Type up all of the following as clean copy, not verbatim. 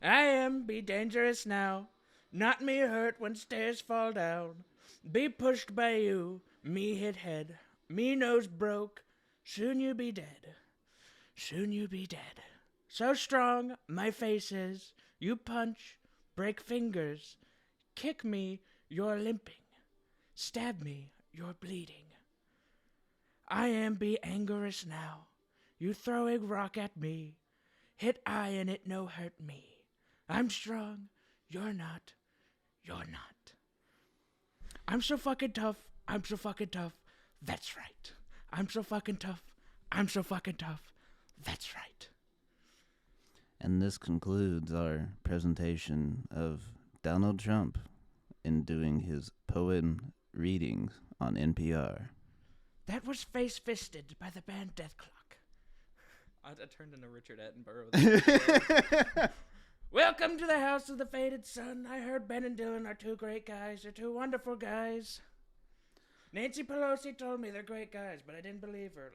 I am be dangerous now. Not me hurt when stairs fall down. Be pushed by you, me hit head. Me nose broke. Soon you be dead. Soon you be dead. So strong my face is. You punch, break fingers. Kick me, you're limping. Stab me, you're bleeding. I am be angerous now. You throw a rock at me. Hit I and it no hurt me. I'm strong, you're not. You're not. I'm so fucking tough. I'm so fucking tough. That's right. I'm so fucking tough. I'm so fucking tough. That's right. And this concludes our presentation of Donald Trump in doing his poem readings on NPR. That was face fisted by the band Death Clock. I turned into Richard Attenborough. Welcome to the House of the Faded Sun. I heard Ben and Dylan are two great guys. They're two wonderful guys. Nancy Pelosi told me they're great guys, but I didn't believe her.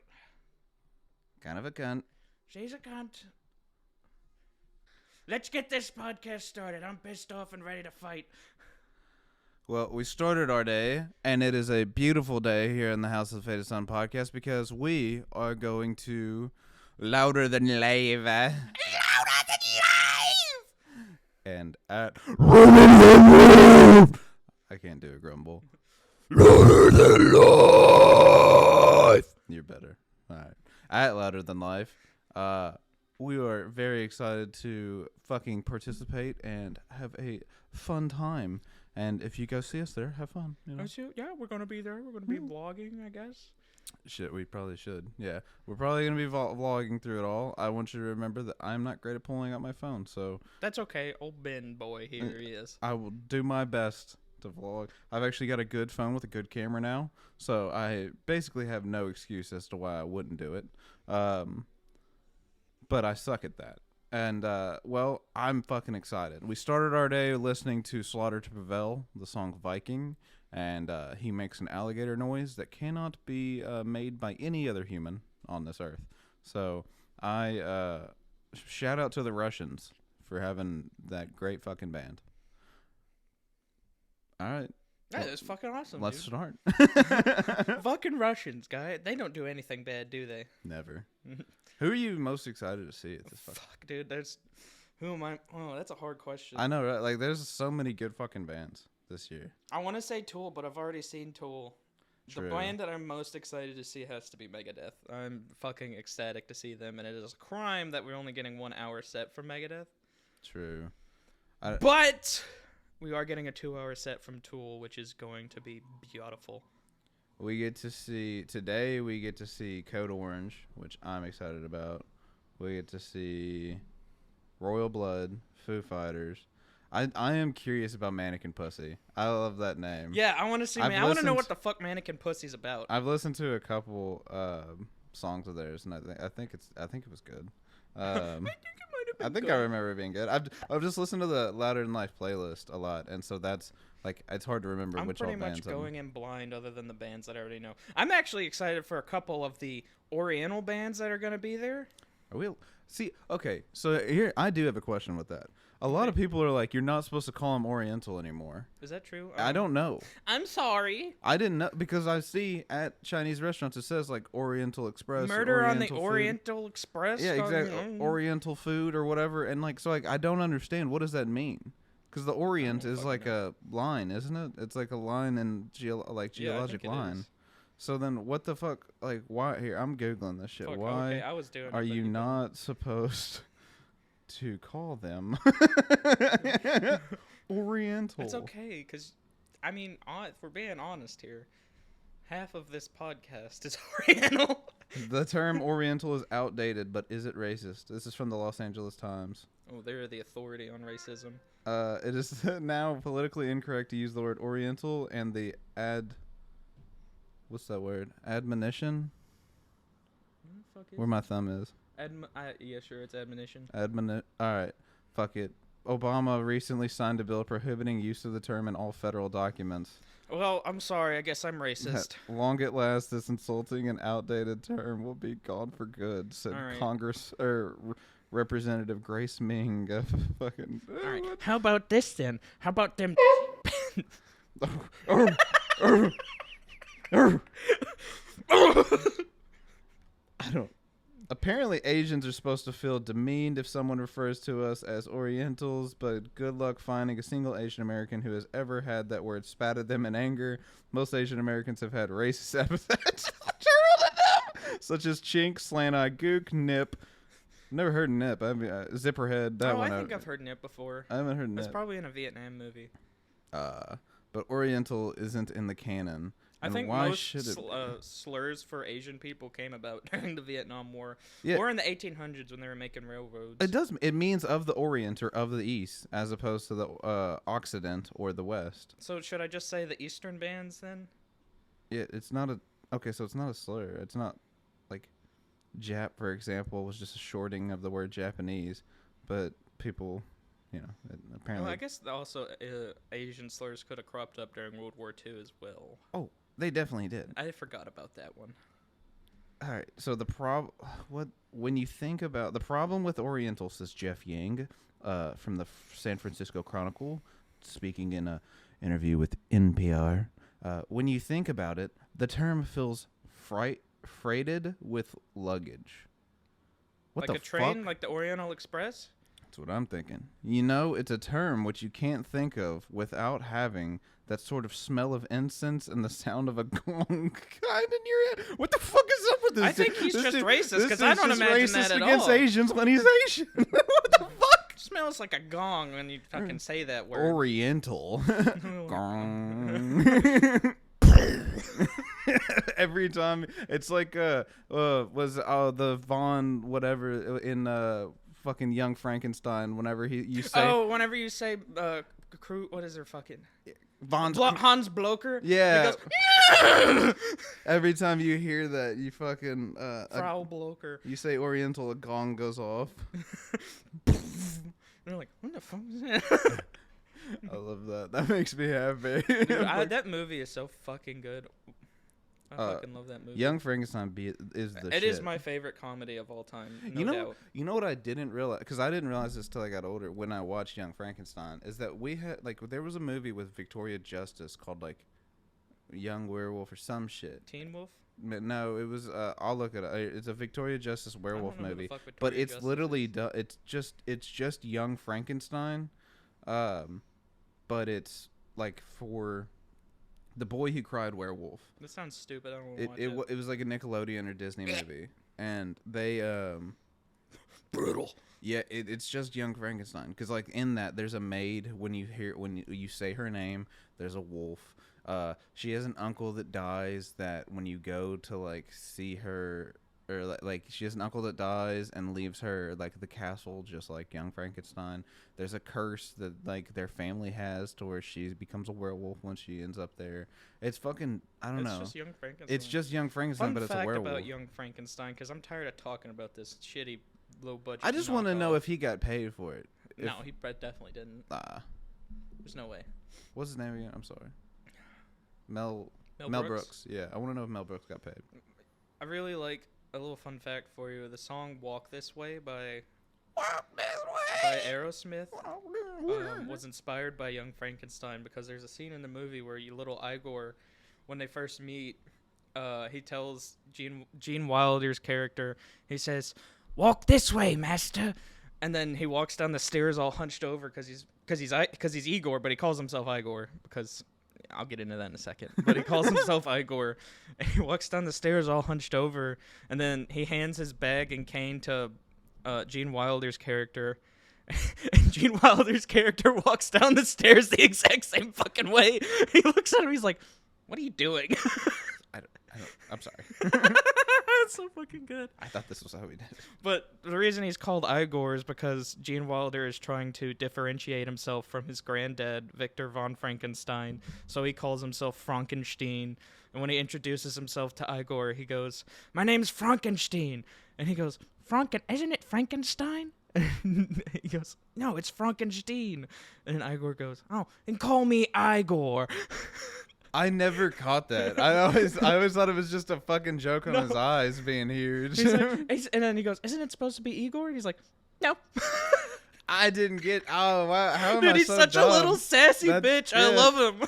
Kind of a cunt. She's a cunt. Let's get this podcast started. I'm pissed off and ready to fight. Well, we started our day, and it is a beautiful day here in the House of the Faded Sun podcast because we are going to Louder Than Live. Louder Than Live! And at I can't do a grumble. Louder Than Life! You're better. All right. At Louder Than Life, we are very excited to fucking participate and have a fun time. And if you go see us there, have fun. You know? Yeah, we're going to be there. We're going to be vlogging, I guess. Shit, we probably should. Yeah, we're probably going to be vlogging through it all. I want you to remember that I'm not great at pulling out my phone, so... That's okay. Old Ben boy, here he is. I will do my best to vlog. I've actually got a good phone with a good camera now, so I basically have no excuse as to why I wouldn't do it. But I suck at that. And, well, I'm fucking excited. We started our day listening to Slaughter to Prevail, the song Viking, and he makes an alligator noise that cannot be made by any other human on this earth. So I shout out to the Russians for having that great fucking band. All right. Hey, that's fucking awesome, Let's dude. start. Fucking Russians, guy. They don't do anything bad, do they? Never. Who are you most excited to see at this fucking... Fuck, dude. Who am I? Oh, that's a hard question. I know, right? Like, there's so many good fucking bands this year. I want to say Tool, but I've already seen Tool. True. The band that I'm most excited to see has to be Megadeth. I'm fucking ecstatic to see them, and it is a crime that we're only getting 1 hour set from Megadeth. True. But we are getting a 2 hour set from Tool, which is going to be beautiful. We get to see Code Orange, which I'm excited about. We get to see Royal Blood, Foo Fighters. I am curious about Mannequin Pussy. I love that name. Yeah, I want to see. I want to know what the fuck Mannequin Pussy's about. I've listened to a couple songs of theirs, and I think it was good. I think I remember it being good. I've just listened to the Louder Than Life playlist a lot, and so that's like it's hard to remember which all bands. I'm pretty much going in blind, other than the bands that I already know. I'm actually excited for a couple of the Oriental bands that are going to be there. Are we? See, okay, so here I do have a question with that. A lot of people are like, you're not supposed to call them Oriental anymore. Is that true? I don't know. I'm sorry. I didn't know because I see at Chinese restaurants it says like Oriental Express. Murder on the food. Oriental Express. Yeah, exactly. Oriental food or whatever, and like so like I don't understand what does that mean? Because the Orient is like a line, isn't it? It's like a line in geologic line. So then, what the fuck? Like, why? Here, I'm googling this shit. Fuck, why okay, I was doing are you not supposed to call them Oriental? It's okay, because, I mean, if we're being honest here, half of this podcast is Oriental. The term Oriental is outdated, but is it racist? This is from the Los Angeles Times. Oh, they're the authority on racism. It is now politically incorrect to use the word Oriental and the what's that word? Admonition? Where my thumb is. Yeah, sure, it's admonition. Alright, fuck it. Obama recently signed a bill prohibiting use of the term in all federal documents. Well, I'm sorry, I guess I'm racist. At long at last, this insulting and outdated term will be gone for good, said Representative Grace Ming of fucking. All right. How about this then? How about them? I don't. Apparently, Asians are supposed to feel demeaned if someone refers to us as Orientals, but good luck finding a single Asian American who has ever had that word spat at them in anger. Most Asian Americans have had racist epithets hurled at them, such as chink, slant-eye, gook, nip. Never heard nip. I mean, zipperhead. That one. I think I've heard nip before. I haven't heard It's nip. probably in a Vietnam movie. But Oriental isn't in the canon. I And think why most should it? slurs for Asian people came about during the Vietnam War, Yeah. or in the 1800s when they were making railroads. It does. It means of the Orient or of the East, as opposed to the Occident or the West. So should I just say the Eastern bands then? Yeah, it's not a. Okay, so it's not a slur. It's not like Jap, for example, was just a shorting of the word Japanese, but people, apparently. Well, I guess also Asian slurs could have cropped up during World War II as well. Oh, they definitely did. I forgot about that one. All right. So when you think about the problem with Oriental, says Jeff Yang, from the San Francisco Chronicle, speaking in a interview with NPR. When you think about it, the term feels freighted with luggage. What Like the a train, fuck? like the Oriental Express? That's what I'm thinking. It's a term which you can't think of without having that sort of smell of incense and the sound of a gong kind in your head. What the fuck is up with this? I think he's This just dude- racist, this 'cause I dude's don't just imagine racist that at against all. Asians when he's Asian. What the fuck? Smells like a gong when you fucking say that word. Oriental. Gong. Every time it's like was the Vaughn whatever in fucking Young Frankenstein whenever you say Whenever you say crew, what is their fucking Vaughn's Hans Bloker? yeah. He goes, Every time you hear that, you fucking Frau Bloker. you say Oriental, a gong goes off. They're like, what the fuck is that? I love that. That makes me happy. Dude, that movie is so fucking good. I fucking love that movie. Young Frankenstein is the It shit. is my favorite comedy of all time. No doubt. You know what I didn't realize, because I didn't realize this till I got older when I watched Young Frankenstein, is that we had there was a movie with Victoria Justice called Young Werewolf or some shit. Teen Wolf? No, it was. I'll look it up. It's a Victoria Justice werewolf know who the movie, fuck but Victoria it's Justice literally it's just Young Frankenstein, but it's for the boy who cried werewolf. This sounds stupid. I don't want to watch It was like a Nickelodeon or Disney movie, and they Brutal. yeah, it's just Young Frankenstein because in that there's a maid when you say her name, there's a wolf. She has an uncle that dies that when you go to see her, or she has an uncle that dies and leaves her the castle just like Young Frankenstein. There's a curse that their family has to where she becomes a werewolf when she ends up there. It's fucking I don't know. It's just Young Frankenstein. It's just Young Frankenstein, Fun but it's a fact werewolf. about Young Frankenstein, because I'm tired of talking about this shitty low budget. I just want to know if he got paid for it. No, he definitely didn't. There's no way. What's his name again? I'm sorry. Mel Brooks? Brooks. Yeah, I want to know if Mel Brooks got paid. I really like a little fun fact for you. The song "Walk This Way" by Aerosmith was inspired by Young Frankenstein, because there's a scene in the movie where little Igor, when they first meet, he tells Gene Wilder's character, he says, "Walk this way, master," and then he walks down the stairs all hunched over because he's Igor, but he calls himself Igor because. I'll get into that in a second. But he calls himself Igor. And he walks down the stairs all hunched over, and then he hands his bag and cane to Gene Wilder's character. And Gene Wilder's character walks down the stairs the exact same fucking way. He looks at him, he's like, "What are you doing?" I'm sorry. That's so fucking good. I thought this was how we did it. But the reason he's called Igor is because Gene Wilder is trying to differentiate himself from his granddad, Victor von Frankenstein. So he calls himself Frankenstein. And when he introduces himself to Igor, he goes, "My name's Frankenstein." And he goes, "Isn't it Frankenstein?" And he goes, "No, it's Frankenstein." And Igor goes, "Oh, and call me Igor." I never caught that. I always thought it was just a fucking joke on his eyes being huge. And then he goes, "Isn't it supposed to be Igor?" And he's like, No. I didn't get. Oh, wow, how am Dude, I he's so such dumb? a little sassy That's- bitch. I yeah. love him.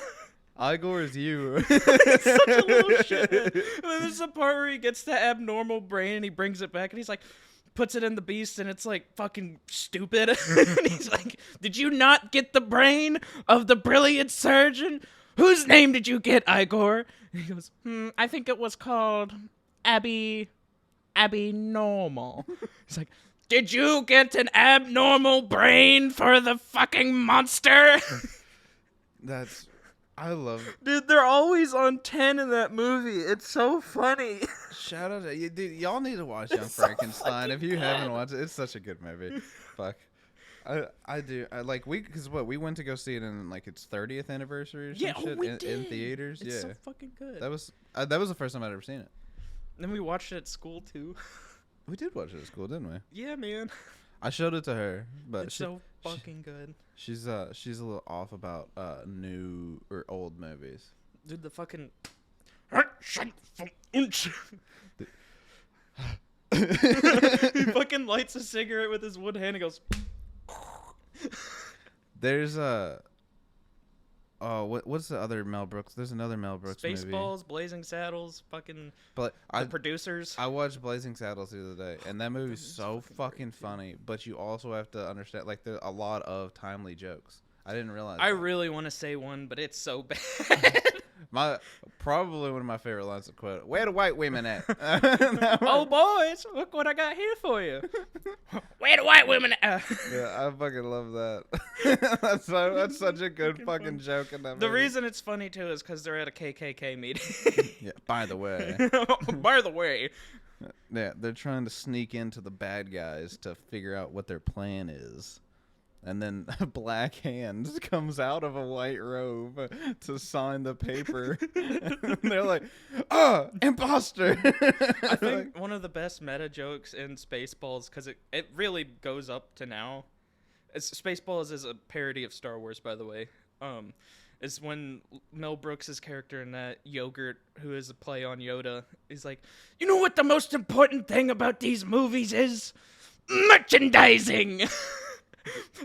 Igor is you. He's such a little shithead. And then there's a part where he gets the abnormal brain and he brings it back and he's like, puts it in the beast and it's like fucking stupid. And he's like, did you not get the brain of the brilliant surgeon? Whose name did you get, Igor? And he goes, I think it was called Abby Normal. He's like, did you get an abnormal brain for the fucking monster? That's. I love it. Dude, they're always on 10 in that movie. It's so funny. Shout out to you, dude. Y'all need to watch Young It's so Frankenstein if you fucking haven't good. watched it. It's such a good movie. Fuck. I do. I like because we went to go see it in like its 30th anniversary or some shit we in did. theaters. It's yeah, so fucking good. that was the first time I'd ever seen it. Then we watched it at school too. We did watch it at school, didn't we? Yeah, man. I showed it to her, but It's so fucking good. she's a little off about new or old movies. Dude, the fucking he fucking lights a cigarette with his wood hand and goes There's what's the other Mel Brooks? There's another Mel Brooks movie. Spaceballs, Blazing Saddles, fucking But the producers. I watched Blazing Saddles the other day, and that movie's so fucking funny. But you also have to understand, like, there's a lot of timely jokes. I didn't realize. I that. really want to say one, but it's so bad. Probably one of my favorite lines of quote. Where the white women at? Oh boys, look what I got here for you. Where the white women at? Yeah, I fucking love that. That's such a good fucking joke in that The movie. reason it's funny too is because they're at a KKK meeting. Yeah. By the way. By the way, Yeah, they're trying to sneak into the bad guys to figure out what their plan is. And then a black hand comes out of a white robe to sign the paper. And they're like, imposter! I think one of the best meta jokes in Spaceballs, because it really goes up to now. Spaceballs is a parody of Star Wars, by the way. Is when Mel Brooks' character in that, Yogurt, who is a play on Yoda, is like, you know what the most important thing about these movies is? Merchandising!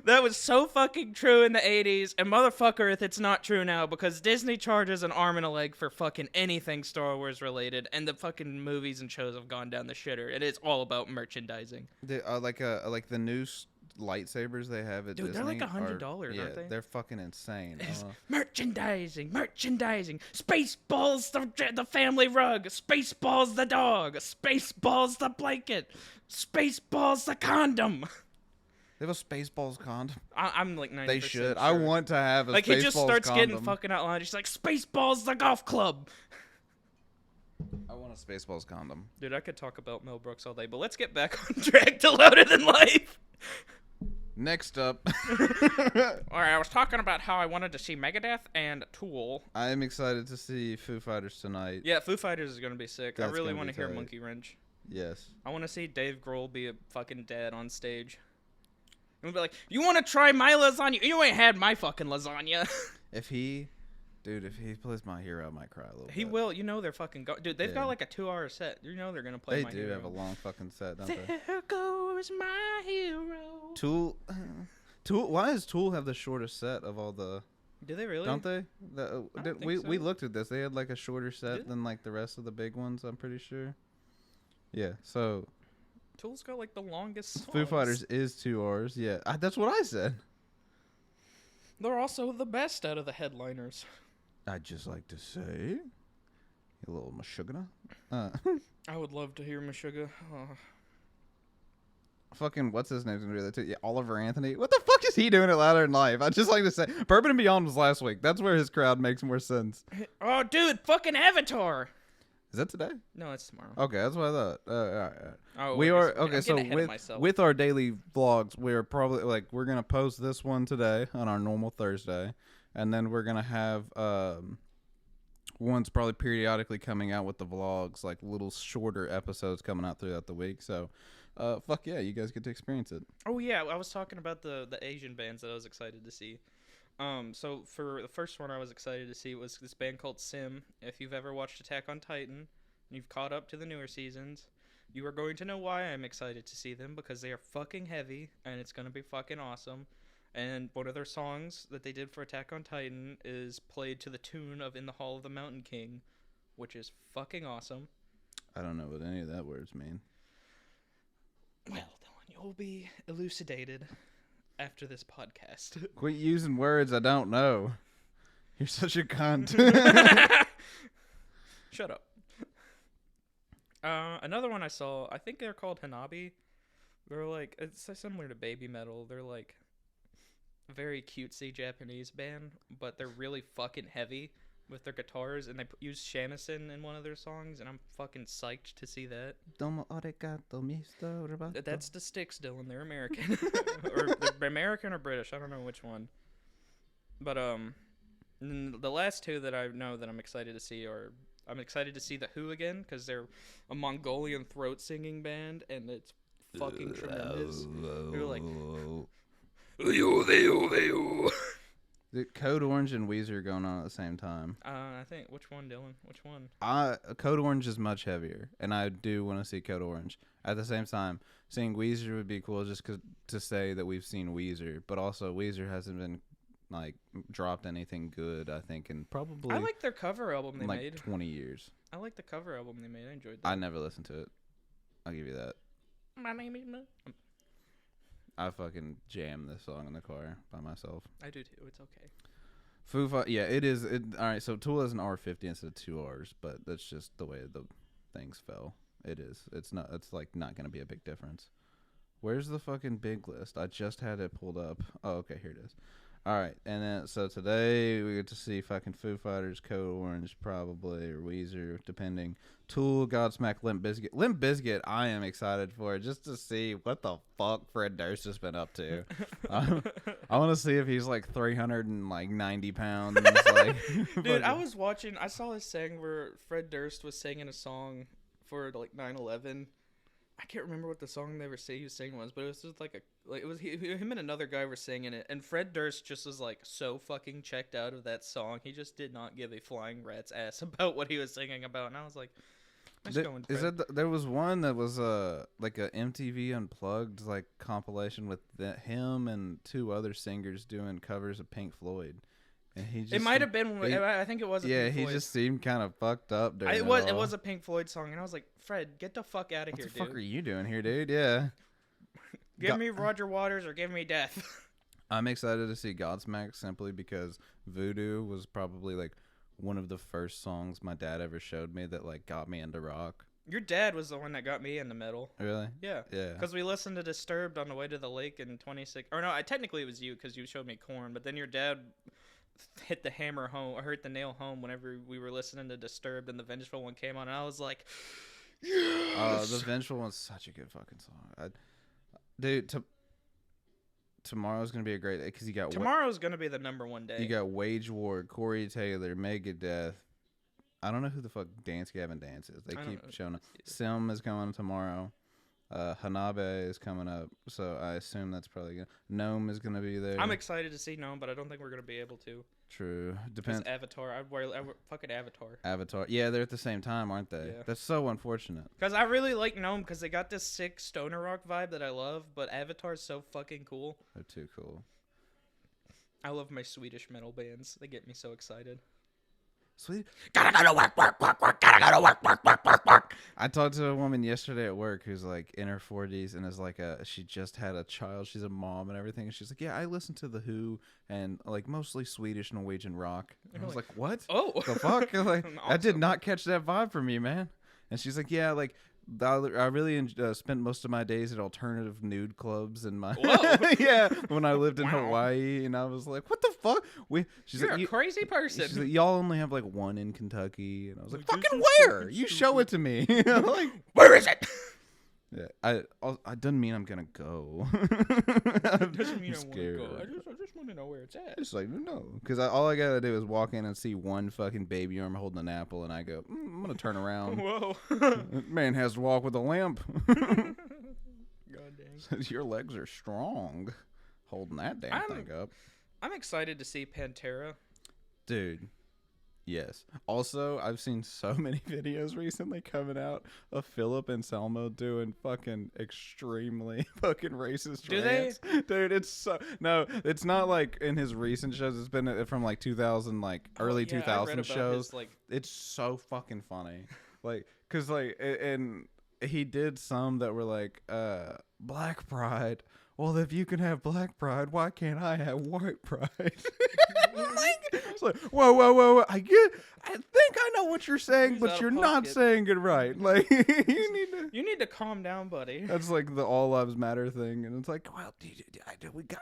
That was so fucking true in the 80s, and motherfucker if it's not true now, because Disney charges an arm and a leg for fucking anything Star Wars related, and the fucking movies and shows have gone down the shitter, and it's all about merchandising. They, like the new lightsabers they have at Dude, Disney. they're like $100, yeah, aren't they? they're fucking insane. Merchandising! Spaceballs the family rug! Spaceballs the dog! Spaceballs the blanket! Spaceballs the condom! They have a Spaceballs condom. I'm like 90% They should. Sure. I want to have a like Spaceballs he just starts condom. getting fucking outlined. He's like, Spaceballs the golf club! I want a Spaceballs condom. Dude, I could talk about Mel Brooks all day, but let's get back on track to Louder Than Life. Next up, Alright, I was talking about how I wanted to see Megadeth and Tool. I am excited to see Foo Fighters tonight. Yeah, Foo Fighters is gonna be sick. I That's really gonna want to be hear tight. Monkey Wrench. Yes. I want to see Dave Grohl be a fucking dad on stage. And we'll be like, you want to try my lasagna? You ain't had my fucking lasagna. If he plays My Hero, I might cry a little bit. He will. You know they're fucking dude, they've Yeah. got like a 2-hour set. You know they're gonna play They my do hero. have a long fucking set, don't they? There goes my hero. Tool. Why does Tool have the shortest set of all the? Do they really? Don't they? I don't think We so. looked at this. They had like a shorter set Did than like the rest of the big ones. I'm pretty sure. Yeah. So Tool's got like the longest songs. Foo Fighters is 2 hours. Yeah, that's what I said. They're also the best out of the headliners. I'd just like to say, you little mashugana. I would love to hear Meshuggah. Fucking what's his name's gonna be there too? Yeah, Oliver Anthony. What the fuck is he doing at Louder Than Life? I just like to say, Bourbon and Beyond was last week. That's where his crowd makes more sense. Oh, dude, fucking Avatar. Is that today? No, it's tomorrow. Okay, that's what I thought. All right. Oh, We okay, are so okay. I'm So getting ahead of myself. with our daily vlogs, we're probably we're gonna post this one today on our normal Thursday, and then we're gonna have ones probably periodically coming out with the vlogs, like little shorter episodes coming out throughout the week. So, fuck yeah, you guys get to experience it. Oh yeah, I was talking about the Asian bands that I was excited to see. So for the first one I was excited to see was this band called Sim. If you've ever watched Attack on Titan, and you've caught up to the newer seasons, You are going to know why I'm excited to see them, because they are fucking heavy and it's going to be fucking awesome. And one of their songs that they did for Attack on Titan is played to the tune of In the Hall of the Mountain King, which is fucking awesome. I don't know what any of that words mean. Well, Dylan, you'll be elucidated after this podcast. Quit using words I don't know. You're such a cunt. Shut up. Another one I saw, I think they're called Hanabi. They're like, it's similar to Baby Metal. They're like a very cutesy Japanese band, but they're really fucking heavy with their guitars, and they use shamisen in one of their songs, and I'm fucking psyched to see that. Domo arigato, Mr. Roboto. That's the Styx, Dylan. They're American. Or they're American or British. I don't know which one. But the last two that I know that I'm excited to see are, I'm excited to see The Who again, because they're a Mongolian throat singing band, and it's fucking tremendous. They're like, The Code Orange and Weezer are going on at the same time. I think, which one, Dylan? Which one? Code Orange is much heavier, and I do want to see Code Orange. At the same time, seeing Weezer would be cool just to say that we've seen Weezer, but also Weezer hasn't been like dropped anything good, I think, in probably I like their cover album they like made. 20 years. I like the cover album they made. I enjoyed that. I never listened to it. I'll give you that. My name is I fucking jam this song in the car by myself. I do too. It's okay. Yeah, it is. All right, so Tool has an R50 instead of 2 Rs, but that's just the way the things fell. It is. It's not. It's like not gonna be a big difference. Where's the fucking big list? I just had it pulled up. Oh, okay, here it is. All right, and then so today we get to see fucking Foo Fighters, Code Orange, probably, or Weezer, depending. Tool, Godsmack, Limp Bizkit. Limp Bizkit, I am excited for just to see what the fuck Fred Durst has been up to. I want to see if he's like 390 pounds. Like, Dude, I saw this thing where Fred Durst was singing a song for like 9/11. I can't remember what the song he was singing was, but it was just him and another guy were singing it, and Fred Durst just was like so fucking checked out of that song. He just did not give a flying rat's ass about what he was singing about, and I was like, nice going, Fred. There was one that was like a MTV Unplugged like compilation with him and 2 other singers doing covers of Pink Floyd. And he just, it might have been. I think it was. Pink Floyd. He just seemed kind of fucked up during it was a Pink Floyd song, and I was like, Fred, get the fuck out of here, dude. What the fuck are you doing here, dude? Yeah. Give me Roger Waters or give me death. I'm excited to see Godsmack simply because Voodoo was probably like one of the first songs my dad ever showed me that like got me into rock. Your dad was the one that got me into metal. Really? Yeah. Yeah. Because we listened to Disturbed on the way to the lake in 26. Or no, technically it was you because you showed me Korn, but then your dad hit the hammer home or hit the nail home whenever we were listening to Disturbed and the Vengeful One came on, and I was like, yes! The Vengeful One's such a good fucking song. Dude, tomorrow's gonna be a great day because you got tomorrow's gonna be the #1 day. You got Wage War, Corey Taylor, Megadeth. I don't know who the fuck Dance Gavin Dance is. They keep showing up. Sim is coming tomorrow. Hanabe is coming up, so I assume that's probably gonna. Gnome is gonna be there. I'm excited to see Gnome, but I don't think we're gonna be able to. True. Depends. Avatar. I wear fucking Avatar. Avatar. Yeah, they're at the same time, aren't they? Yeah. That's so unfortunate. Because I really like Gnome because they got this sick stoner rock vibe that I love, but Avatar's so fucking cool. They're too cool. I love my Swedish metal bands. They get me so excited. Sweet. Gotta go to work. Gotta go to work. I talked to a woman yesterday at work who's like in her 40s and is like she just had a child. She's a mom and everything. And she's like, yeah, I listen to The Who and like mostly Swedish, Norwegian rock. And I was like, what? Oh, the fuck? Like, awesome. I did not catch that vibe from you, man. And she's like, yeah, like I really spent most of my days at alternative nude clubs and my yeah when I lived in Hawaii, and I was like, what the fuck? You're a crazy person. She's like, y'all only have like one in Kentucky, and I was like, fucking where? You show it to me. Like, where is it? Yeah, I doesn't mean I'm gonna go. Doesn't mean I want to go. I just want to know where it's at. It's like no, because all I gotta do is walk in and see one fucking baby arm holding an apple, and I go, I'm gonna turn around. Whoa, that man has to walk with a limp. God dang. Your legs are strong, holding that damn thing up. I'm excited to see Pantera. Dude, Yes. Also, I've seen so many videos recently coming out of Philip and Selma doing fucking extremely fucking racist Do rants. Dude, it's so no, it's not like in his recent shows. It's been from like 2000, like early yeah, I read 2000 about shows. his, like, It's so fucking funny. Like, cause like, and he did some that were like, Black Pride. Well, if you can have Black Pride, why can't I have White Pride? It's like, whoa. I think I know what you're saying, Who's but out of you're not pocket? saying it right. Like, You need to calm down, buddy. That's like the all lives matter thing, and it's like, well, we got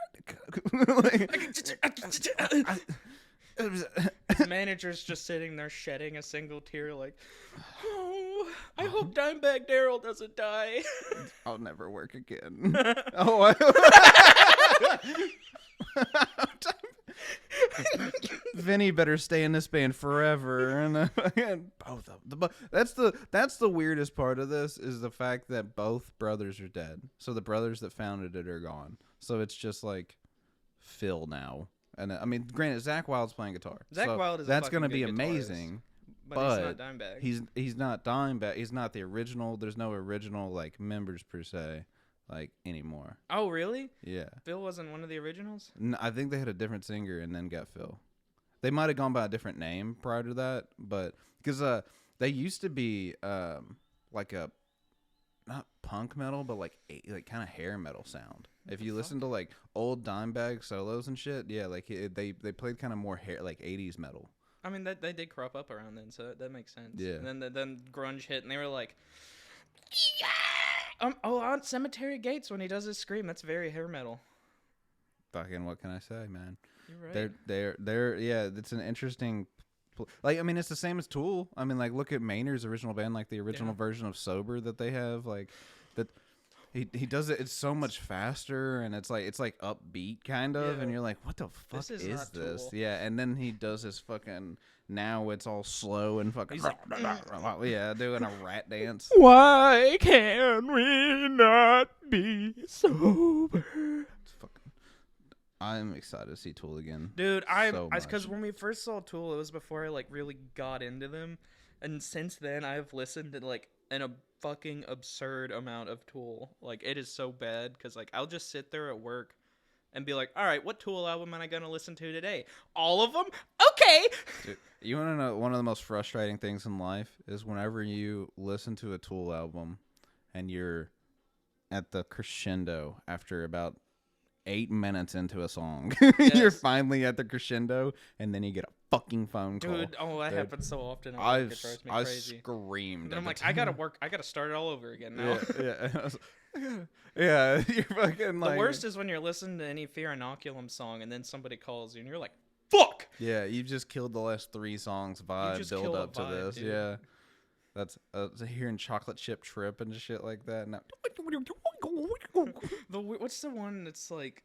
His manager's just sitting there shedding a single tear, like, oh, I hope Dimebag Daryl doesn't die. I'll never work again. Oh, Vinny better stay in this band forever, and both of them. That's the weirdest part of this is the fact that both brothers are dead. So the brothers that founded it are gone. So it's just like Phil now, and I mean, granted, Zach Wild's playing guitar. Zach Wild is a that's fucking gonna be good guitarist, amazing. but he's not Dimebag. He's not Dimebag. He's not the original. There's no original like members per se, like anymore. Oh, really? Yeah. Phil wasn't one of the originals? I think they had a different singer and then got Phil. They might have gone by a different name prior to that, but because they used to be like a not punk metal, but like kind of hair metal sound. If you listen to like old Dimebag solos and shit, yeah, like they played kind of more hair like 80s metal. I mean, they did crop up around then, so that makes sense. Yeah. And then grunge hit, and they were like, on Cemetery Gates when he does his scream, that's very hair metal. Fucking what can I say, man? You're right. They're yeah, it's an interesting like I mean it's the same as Tool. I mean like look at Maynard's original band, like the original version of Sober that they have, like that he does it, it's so much faster and it's like upbeat kind of, and you're like, what the fuck This is is not this? Tool. Yeah, and then he does his fucking now it's all slow and fucking He's like, yeah, doing a rat dance. why can we not be sober? It's fucking I'm excited to see Tool again. Dude, so because much. when we first saw Tool, it was before I like really got into them, and since then I've listened to like a fucking absurd amount of Tool. Like it is so bad because like I'll just sit there at work and be like, all right, what Tool album am I gonna listen to today? All of them? Okay. Dude, you want to know one of the most frustrating things in life is whenever you listen to a Tool album and you're at the crescendo after about 8 minutes into a song. You're Yes. finally at the crescendo and then you get a fucking phone call. Dude, that Dude, happens so often. It drives me I crazy. screamed. And at I'm the like, I time. gotta start it all over again now. Yeah. You're fucking like The worst is when you're listening to any Fear Inoculum song and then somebody calls you and you're like, fuck! Yeah, you just killed the last 3 songs vibe just build killed a up to vibe, this. dude. Yeah. That's hearing Chocolate Chip Trip and shit like that. Now, What's the one that's like,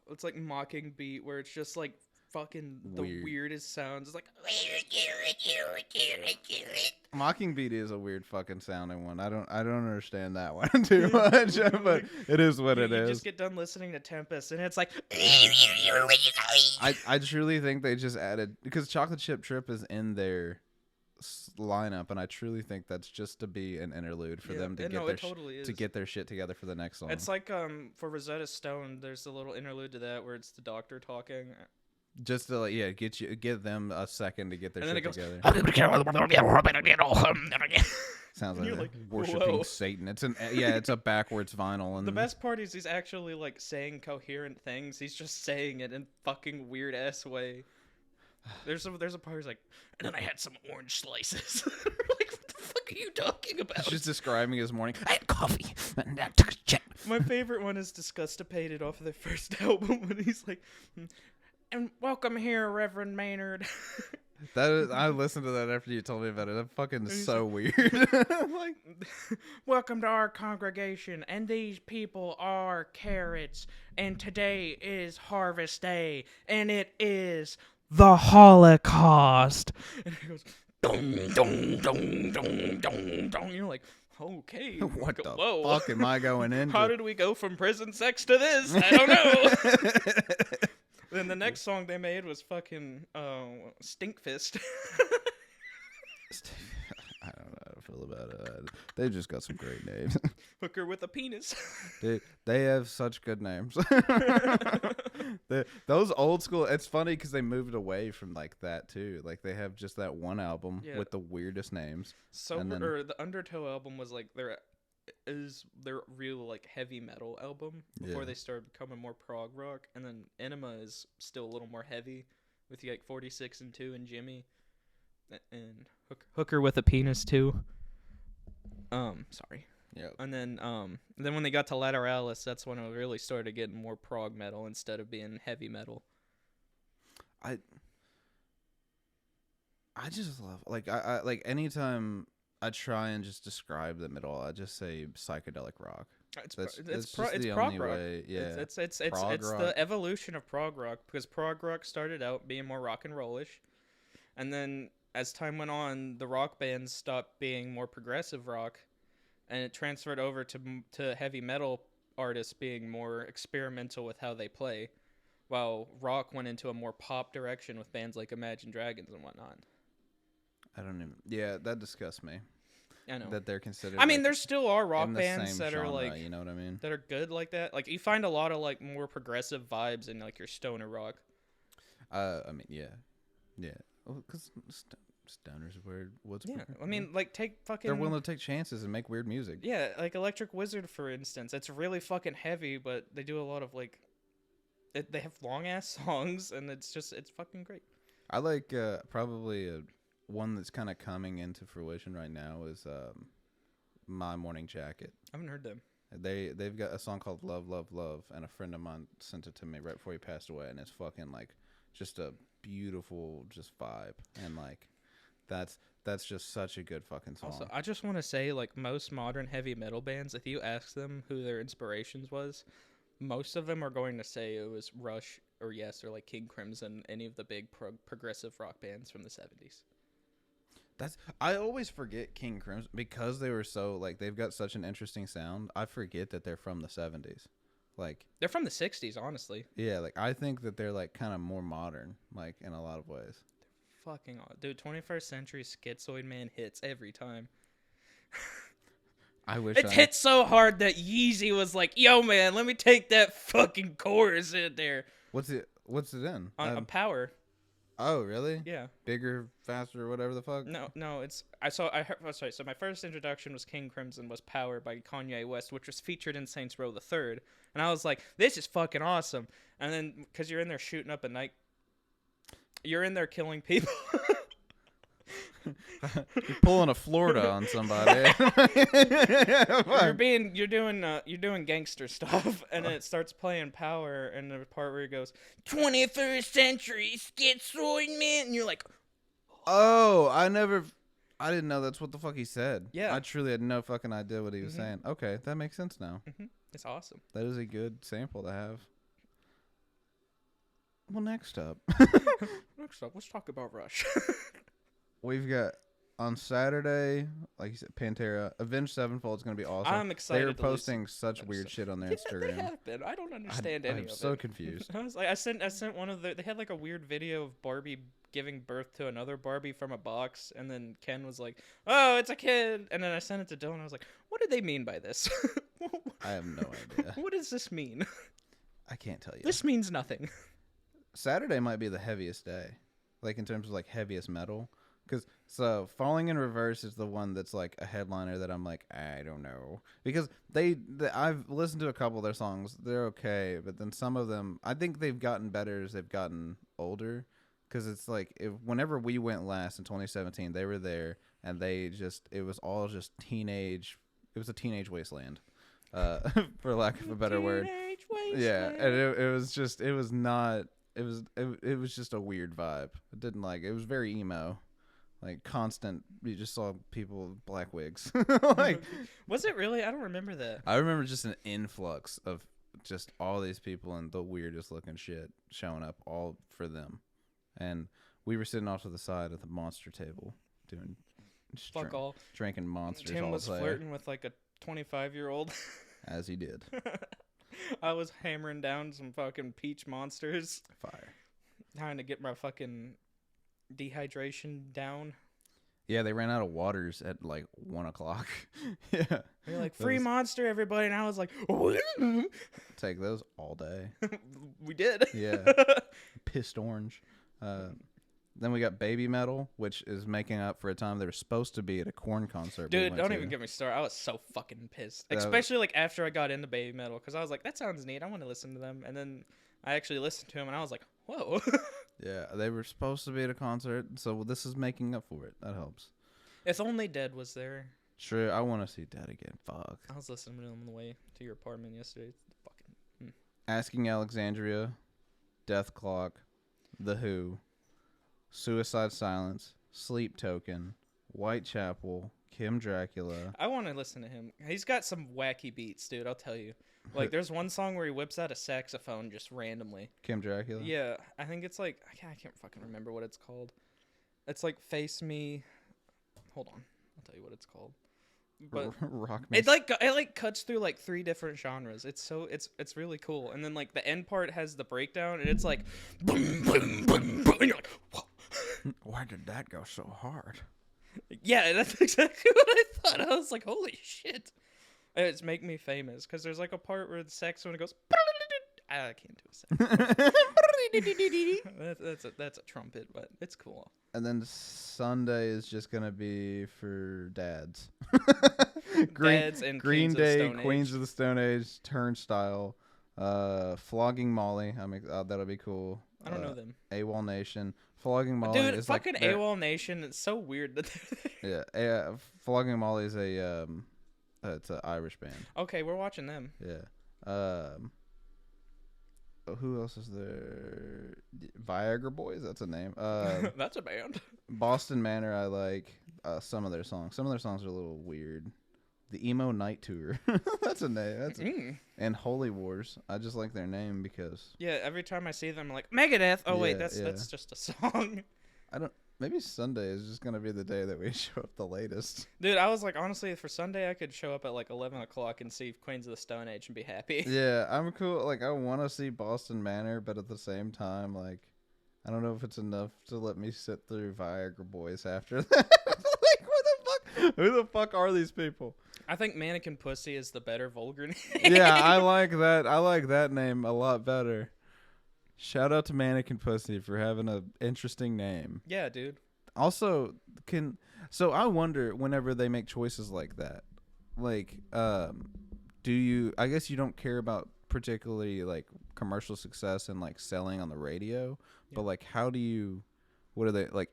it's like Mocking Beat where it's just like fucking the Weird. weirdest sounds. It's like, Mockingbeat is a weird fucking sounding one. I don't understand that one too much, but it is what it you is. just get done listening to Tempest and it's like, I truly think they just added because Chocolate Chip Trip is in their lineup, and I truly think that's just to be an interlude for them to get their totally is. to get their shit together for the next song. It's like for Rosetta Stone, there's a little interlude to that where it's the doctor talking. Just to like, give them a second to get their And then shit it together. Sounds like, You're they're like, worshiping whoa. Satan. It's a backwards vinyl, and The best part is he's actually like saying coherent things. He's just saying it in fucking weird ass way. There's a part where he's like, and then I had some orange slices. Like, what the fuck are you talking about? He's just describing his morning. I had coffee and I took a jet. My favorite one is Disgustipated off of their first album when he's like, and welcome here, Reverend Maynard. I listened to that after you told me about it. That fucking is so weird. Like, Welcome to our congregation, and these people are carrots, and today is Harvest Day, and it is the Holocaust. And he goes, dong, dong, dong, dong, dong, dong. You're like, okay. what the whoa. fuck am I going into? How did we go from prison sex to this? I don't know. Then the next song they made was fucking Stinkfist. I don't know how to feel about it. They just got some great names. Hooker with a penis. They have such good names. Those old school. It's funny because they moved away from like that too. Like they have just that one album Yeah. with the weirdest names. Or the Undertow album was like their real like heavy metal album before Yeah. they started becoming more prog rock, and then Enema is still a little more heavy with like 46 and 2 and Jimmy and Hooker with a penis too. Sorry. Yeah. And then when they got to Lateralis, that's when it really started getting more prog metal instead of being heavy metal. I just love I like anytime I try and just describe them at all, I just say psychedelic rock. It's That's it's just the prog only rock. way. Yeah. It's Prog the rock. evolution of prog rock, because prog rock started out being more rock and rollish, and then as time went on, the rock bands stopped being more progressive rock, and it transferred over to heavy metal artists being more experimental with how they play, while rock went into a more pop direction with bands like Imagine Dragons and whatnot. I don't even. Yeah, that disgusts me. I know. That they're considered. I mean, like, there still are rock in the bands same that are genre, like you know what I mean? that are good like that. Like you find a lot of like more progressive vibes in like your stoner rock. I mean, yeah. Well, because stoner's weird. What's Yeah, I mean, like take fucking. they're willing to take chances and make weird music. Yeah, like Electric Wizard, for instance. It's really fucking heavy, but they do a lot of like. They have long ass songs, and it's fucking great. I like probably one that's kind of coming into fruition right now is My Morning Jacket. I haven't heard them. They've got a song called Love, Love, Love, and a friend of mine sent it to me right before he passed away, and it's fucking like just a beautiful just vibe, and like that's just such a good fucking song. Also, I just want to say, like most modern heavy metal bands, if you ask them who their inspirations was, most of them are going to say it was Rush or Yes or like King Crimson, any of the big progressive rock bands from the 70s. I always forget King Crimson because they were so like they've got such an interesting sound. I forget that they're from the 70s. Like They're from the 60s, honestly. yeah, like I think that they're like kind of more modern, like in a lot of ways. Fucking dude, 21st Century Schizoid Man hits every time. I wish It hit so hard that Yeezy was like, "Yo, man, let me take that fucking chorus in there What's it in? on Power." Oh, really? Yeah. Bigger, faster, whatever the fuck. No, it's sorry. So my first introduction was King Crimson was Power by Kanye West, which was featured in Saints Row the Third, and I was like, "This is fucking awesome." And then because you're in there shooting up a night, you're in there killing people. You're pulling a Florida on somebody. You're doing gangster stuff, and then it starts playing Power, and the part where he goes 21st Century Schizoid Man, and you're like, Oh, I didn't know that's what the fuck he said. Yeah. I truly had no fucking idea what he was Mhm. saying. Okay, that makes sense now. it's awesome. That is a good sample to have. Well, next up, Next up, let's talk about Rush. we've got on Saturday, like you said, Pantera. Avenged Sevenfold is going to be awesome. I'm excited. They were to listen- posting such weird shit on their Yeah, Instagram. they have been. I don't understand any I'm of so it. confused. I was like, I sent one of they had like a weird video of Barbie giving birth to another Barbie from a box, and then Ken was like, "Oh, it's a kid," and then I sent it to Dylan. I was like, "What did they mean by this? I have no idea. What does this mean? I can't tell you. This means nothing." Saturday might be the heaviest day, like in terms of like heaviest metal. Because so Falling in Reverse is the one that's like a headliner that I'm like, I don't know, because I've listened to a couple of their songs, they're okay, but then some of them I think they've gotten better as they've gotten older. Because it's like whenever we went last in 2017, they were there and it was all just teenage. It was a teenage wasteland, for lack of a better word. Teenage Yeah, Wasteland. and it was just it was not it was just a weird vibe. It didn't like it was very emo, like constant. You just saw people with black wigs. Like Was it really? I don't remember that. I remember just an influx of just all these people and the weirdest looking shit showing up all for them, and we were sitting off to the side at the monster table doing just Fuck all. drinking monsters Tim all was day flirting with like a 25-year-old. as he did. I was hammering down some fucking peach monsters, Fire. trying to get my fucking dehydration down. Yeah, they ran out of waters at like 1 o'clock. Yeah. They're like, That free was- monster, everybody. And I was like, Take those all day. we did. Yeah. Pissed orange. Then we got Baby Metal, which is making up for a time they were supposed to be at a Korn concert. we Dude, went don't to. even get me started. I was so fucking pissed. That was- Especially like after I got into Baby Metal, because I was like, that sounds neat. I want to listen to them. And then I actually listened to them, and I was like, whoa. Yeah, they were supposed to be at a concert, so this is making up for it. That helps. If Only Dead was there. Sure, I want to see Dead again. Fuck. I was listening to them on the way to your apartment yesterday. Fucking. Asking Alexandria, Death Clock, The Who, Suicide Silence, Sleep Token, Whitechapel, Kim Dracula. I want to listen to him. He's got some wacky beats, dude. I'll tell you. Like, there's one song where he whips out a saxophone just randomly. Kim Dracula? Yeah, I think it's like I can't fucking remember what it's called. It's like Face Me. Hold on, I'll tell you what it's called. But Rock Me. it like cuts through like 3 different genres. It's really cool. And then like the end part has the breakdown, and it's like boom boom boom boom. And you're like, whoa. Why did that go so hard? Yeah, that's exactly what I thought. I was like, holy shit. It's Make Me Famous, because there's like a part where the saxophone goes. I can't do a saxophone. that's a trumpet, but it's cool. And then Sunday is just gonna be for dads. Dads and Green Queens of the Day, Stone Queens Age. of the Stone Age, Turnstile, Flogging Molly. That'll be cool. I don't know them. AWOL Nation, Flogging Molly. Dude, is fucking like their- AWOL Nation, it's so weird that they're there. Yeah, Flogging Molly is a it's an Irish band. Okay, we're watching them. Yeah. Who else is there? Viagra Boys. That's a name. That's a band. Boston Manor. I like some of their songs. Some of their songs are a little weird. The Emo Night Tour. That's a name. That's and Holy Wars. I just like their name because Yeah, every time I see them, I'm like, Megadeth. Oh, wait, Yeah, that's yeah. just a song. I don't. Maybe Sunday is just gonna be the day that we show up the latest. Dude, I was like, honestly, for Sunday, I could show up at like 11 o'clock and see Queens of the Stone Age and be happy. Yeah, I'm cool. Like I want to see Boston Manor, but at the same time, like I don't know if it's enough to let me sit through Viagra Boys after that. Like what the fuck? Who the fuck are these people? I think Mannequin Pussy is the better vulgar name. Yeah, I like that. I like that name a lot better. Shout out to Mannequin Pussy for having a interesting name. Yeah, dude. Also, so I wonder whenever they make choices like that, like, do you? I guess you don't care about particularly like commercial success and like selling on the radio, but like, how do you? What are they like?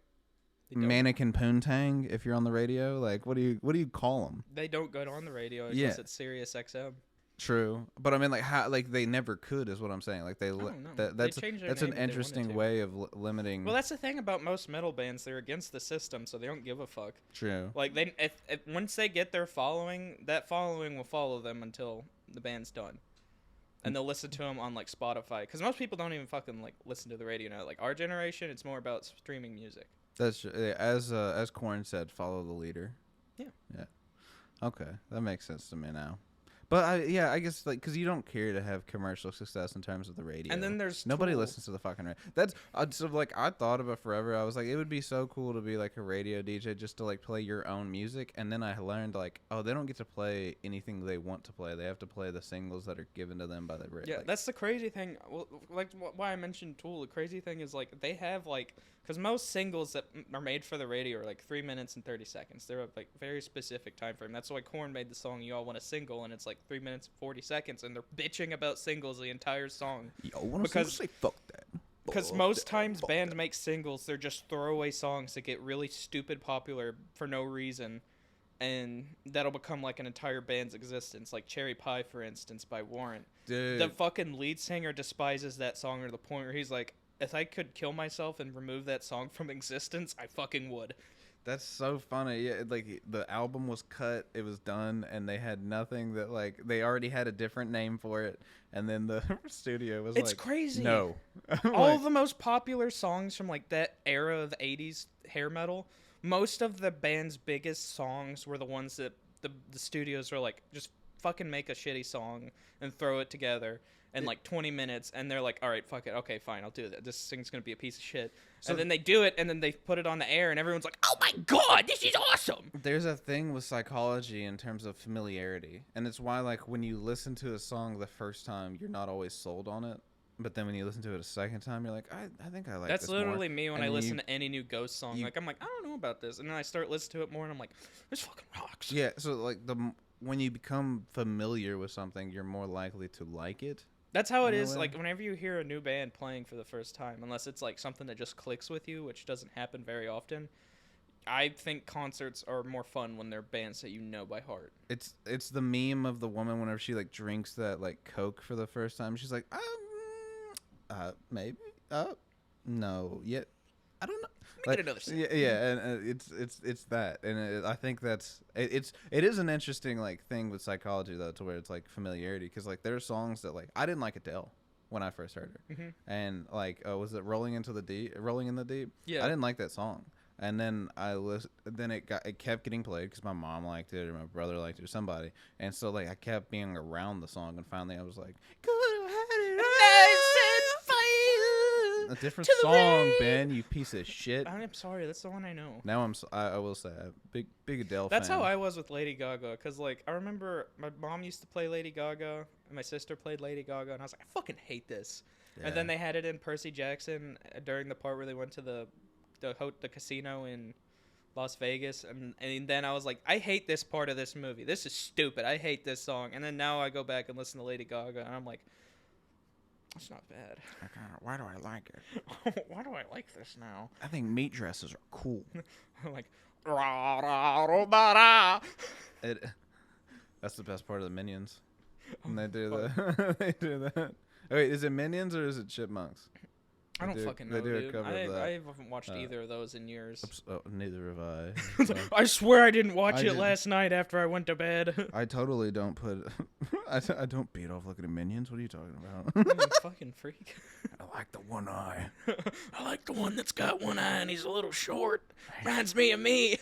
They don't- Mannequin Poontang if you're on the radio, like what do you call them? They don't go on the radio Yeah. unless it's Sirius XM. True, but I mean, like how, like they never could is what I'm saying. Like don't know. They that's change their that's name an if they wanted interesting to. way of limiting. Well, that's the thing about most metal bands. They're against the system, so they don't give a fuck. True. Like, if once they get their following, that following will follow them until the band's done. And they'll listen to them on, like, Spotify. Because most people don't even fucking, like, listen to the radio now. Like, our generation, it's more about streaming music. That's as Korn said, follow the leader. Yeah. Yeah. Okay, that makes sense to me now. But I guess like because you don't care to have commercial success in terms of the radio. And then there's nobody Tool. listens to the fucking radio. That's so like I thought about forever. I was like, it would be so cool to be like a radio DJ just to like play your own music. And then I learned like, oh, they don't get to play anything they want to play. They have to play the singles that are given to them by the radio. Yeah, that's the crazy thing. Well, like why I mentioned Tool. The crazy thing is like they have like because most singles that are made for the radio are like 3 minutes and 30 seconds. They're a, like very specific time frame. That's why Korn made the song "You All Want a Single" and it's like 3 minutes and 40 seconds, and they're bitching about singles the entire song. Yo, wanna because- say fuck that. Because most times bands make singles, they're just throwaway songs that get really stupid popular for no reason, and that'll become like an entire band's existence. Like Cherry Pie, for instance, by Warrant. Dude. The fucking lead singer despises that song to the point where he's like, if I could kill myself and remove that song from existence, I fucking would. That's so funny. Yeah, like the album was cut, it was done, and they had nothing that like they already had a different name for it, and then the studio was It's like, crazy. No, All Like, the most popular songs from like that era of 80s hair metal, most of the band's biggest songs were the ones that the studios were like, just fucking make a shitty song and throw it together in like 20 minutes, and they're like, all right, fuck it, okay, fine, I'll do that. This thing's gonna be a piece of shit. So and then they do it, and then they put it on the air, and everyone's like, oh my god, this is awesome. There's a thing with psychology in terms of familiarity, and it's why, like, when you listen to a song the first time, you're not always sold on it. But then when you listen to it a second time, you're like, I think I like That's this more. literally me when And I then listen to any new Ghost song. you- Like, I'm like, I don't know about this. And then I start listening to it more, and I'm like, this fucking rocks. Yeah, so, like, when you become familiar with something, you're more likely to like it. That's how it In a is. way. Like, whenever you hear a new band playing for the first time, unless it's, like, something that just clicks with you, which doesn't happen very often, I think concerts are more fun when they're bands that you know by heart. It's the meme of the woman whenever she, like, drinks that, like, Coke for the first time. She's like, maybe, no, yet, I don't know. Get another sip. Yeah, and it's that, and I think it is an interesting like thing with psychology though, to where it's like familiarity, because like there are songs that like I didn't like Adele when I first heard her, and like was it Rolling in the Deep? Yeah. I didn't like that song, and then it kept getting played because my mom liked it or my brother liked it or somebody, and so like I kept being around the song, and finally I was like, could have had it all. A different song, Ben, you piece of shit. I'm sorry, that's the one I know. Now I will say, big Adele That's fan. how I was with Lady Gaga, because, like, I remember my mom used to play Lady Gaga, and my sister played Lady Gaga, and I was like, I fucking hate this. And then they had it in Percy Jackson during the part where they went to the casino in Las Vegas, and then I was like, I hate this part of this movie. This is stupid. I hate this song. And then now I go back and listen to Lady Gaga, and I'm like, that's not bad. Why do I like it? Why do I like this now? I think meat dresses are cool. I'm like, rah, rah, rah, rah, rah. That's the best part of the Minions. When they do that. They do that. Oh, wait, is it Minions or is it Chipmunks? I don't fucking know, they do a dude. cover of that. I haven't watched either of those in years. Oh, neither have I. I swear I didn't watch I it didn't. last night after I went to bed. I totally don't put. I don't beat off looking at Minions. What are you talking about? You fucking freak. I like the one eye. I like the one that's got one eye and he's a little short. Reminds me of me.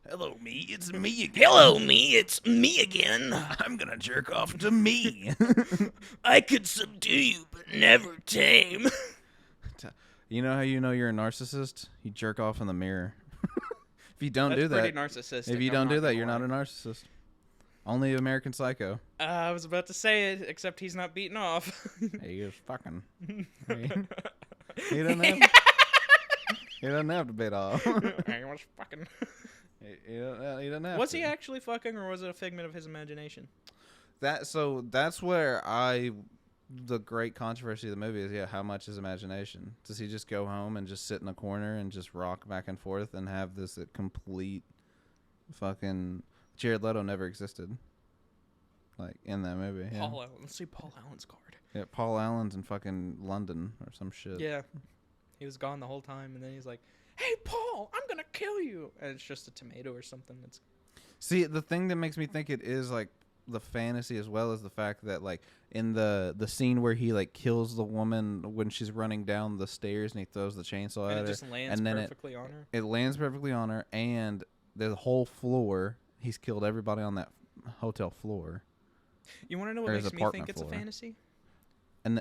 Hello, me. It's me again. Hello, me. It's me again. I'm gonna jerk off to me. I could subdue you, but never tame. You know how you know you're a narcissist? You jerk off in the mirror. If you don't That's do that, pretty narcissistic. if you I'm don't do that, gonna you're not lie. a narcissist. Only American Psycho. I was about to say it, except he's not beaten off. He is fucking. He doesn't have. He doesn't have to beat off. He was fucking. He doesn't have Was to. he actually fucking, or was it a figment of his imagination? That's where the great controversy of the movie is, how much is imagination? Does he just go home and just sit in a corner and just rock back and forth and have this complete fucking Jared Leto never existed, like in that movie? Yeah. Paul Allen. Let's see Paul Allen's card. Yeah, Paul Allen's in fucking London or some shit. Yeah. He was gone the whole time, and then he's like, hey, Paul, I'm going to kill you. And it's just a tomato or something. It's See, the thing that makes me think it is like the fantasy as well as the fact that like in the scene where he like kills the woman when she's running down the stairs and he throws the chainsaw and at it her, just lands and then perfectly on her. it lands perfectly on her, and the whole floor, he's killed everybody on that hotel floor. You want to know or what his makes me apartment think it's floor. a fantasy? And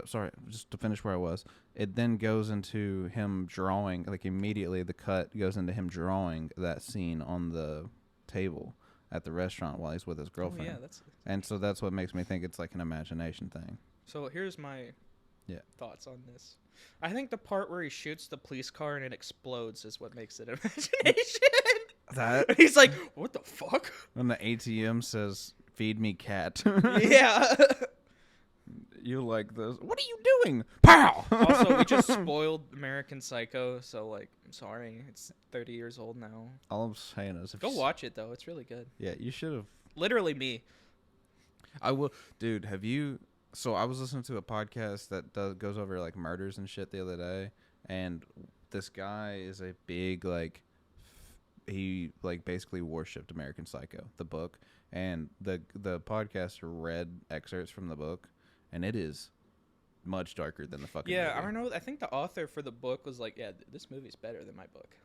sorry, just to finish where I was, it then goes into him drawing, like immediately the cut goes into him drawing that scene on the table at the restaurant while he's with his girlfriend. Oh, yeah, that's... And so that's what makes me think it's like an imagination thing. So here's my Yeah. thoughts on this. I think the part where he shoots the police car and it explodes is what makes it imagination. That He's like, what the fuck? when the ATM says "Feed me, cat." Yeah. You like this? What are you doing? Pow! Also, we just spoiled American Psycho, so, like, I'm sorry. It's 30 years old now. All I'm saying is, Go watch it, though. It's really good. Yeah, you should have. Literally me. I will, dude. Have you? So I was listening to a podcast that goes over like murders and shit the other day, and this guy is a big like, he like basically worshipped American Psycho, the book, and the podcaster read excerpts from the book, and it is much darker than the fucking Yeah, movie. I don't know. I think the author for the book was like, yeah, this movie's better than my book.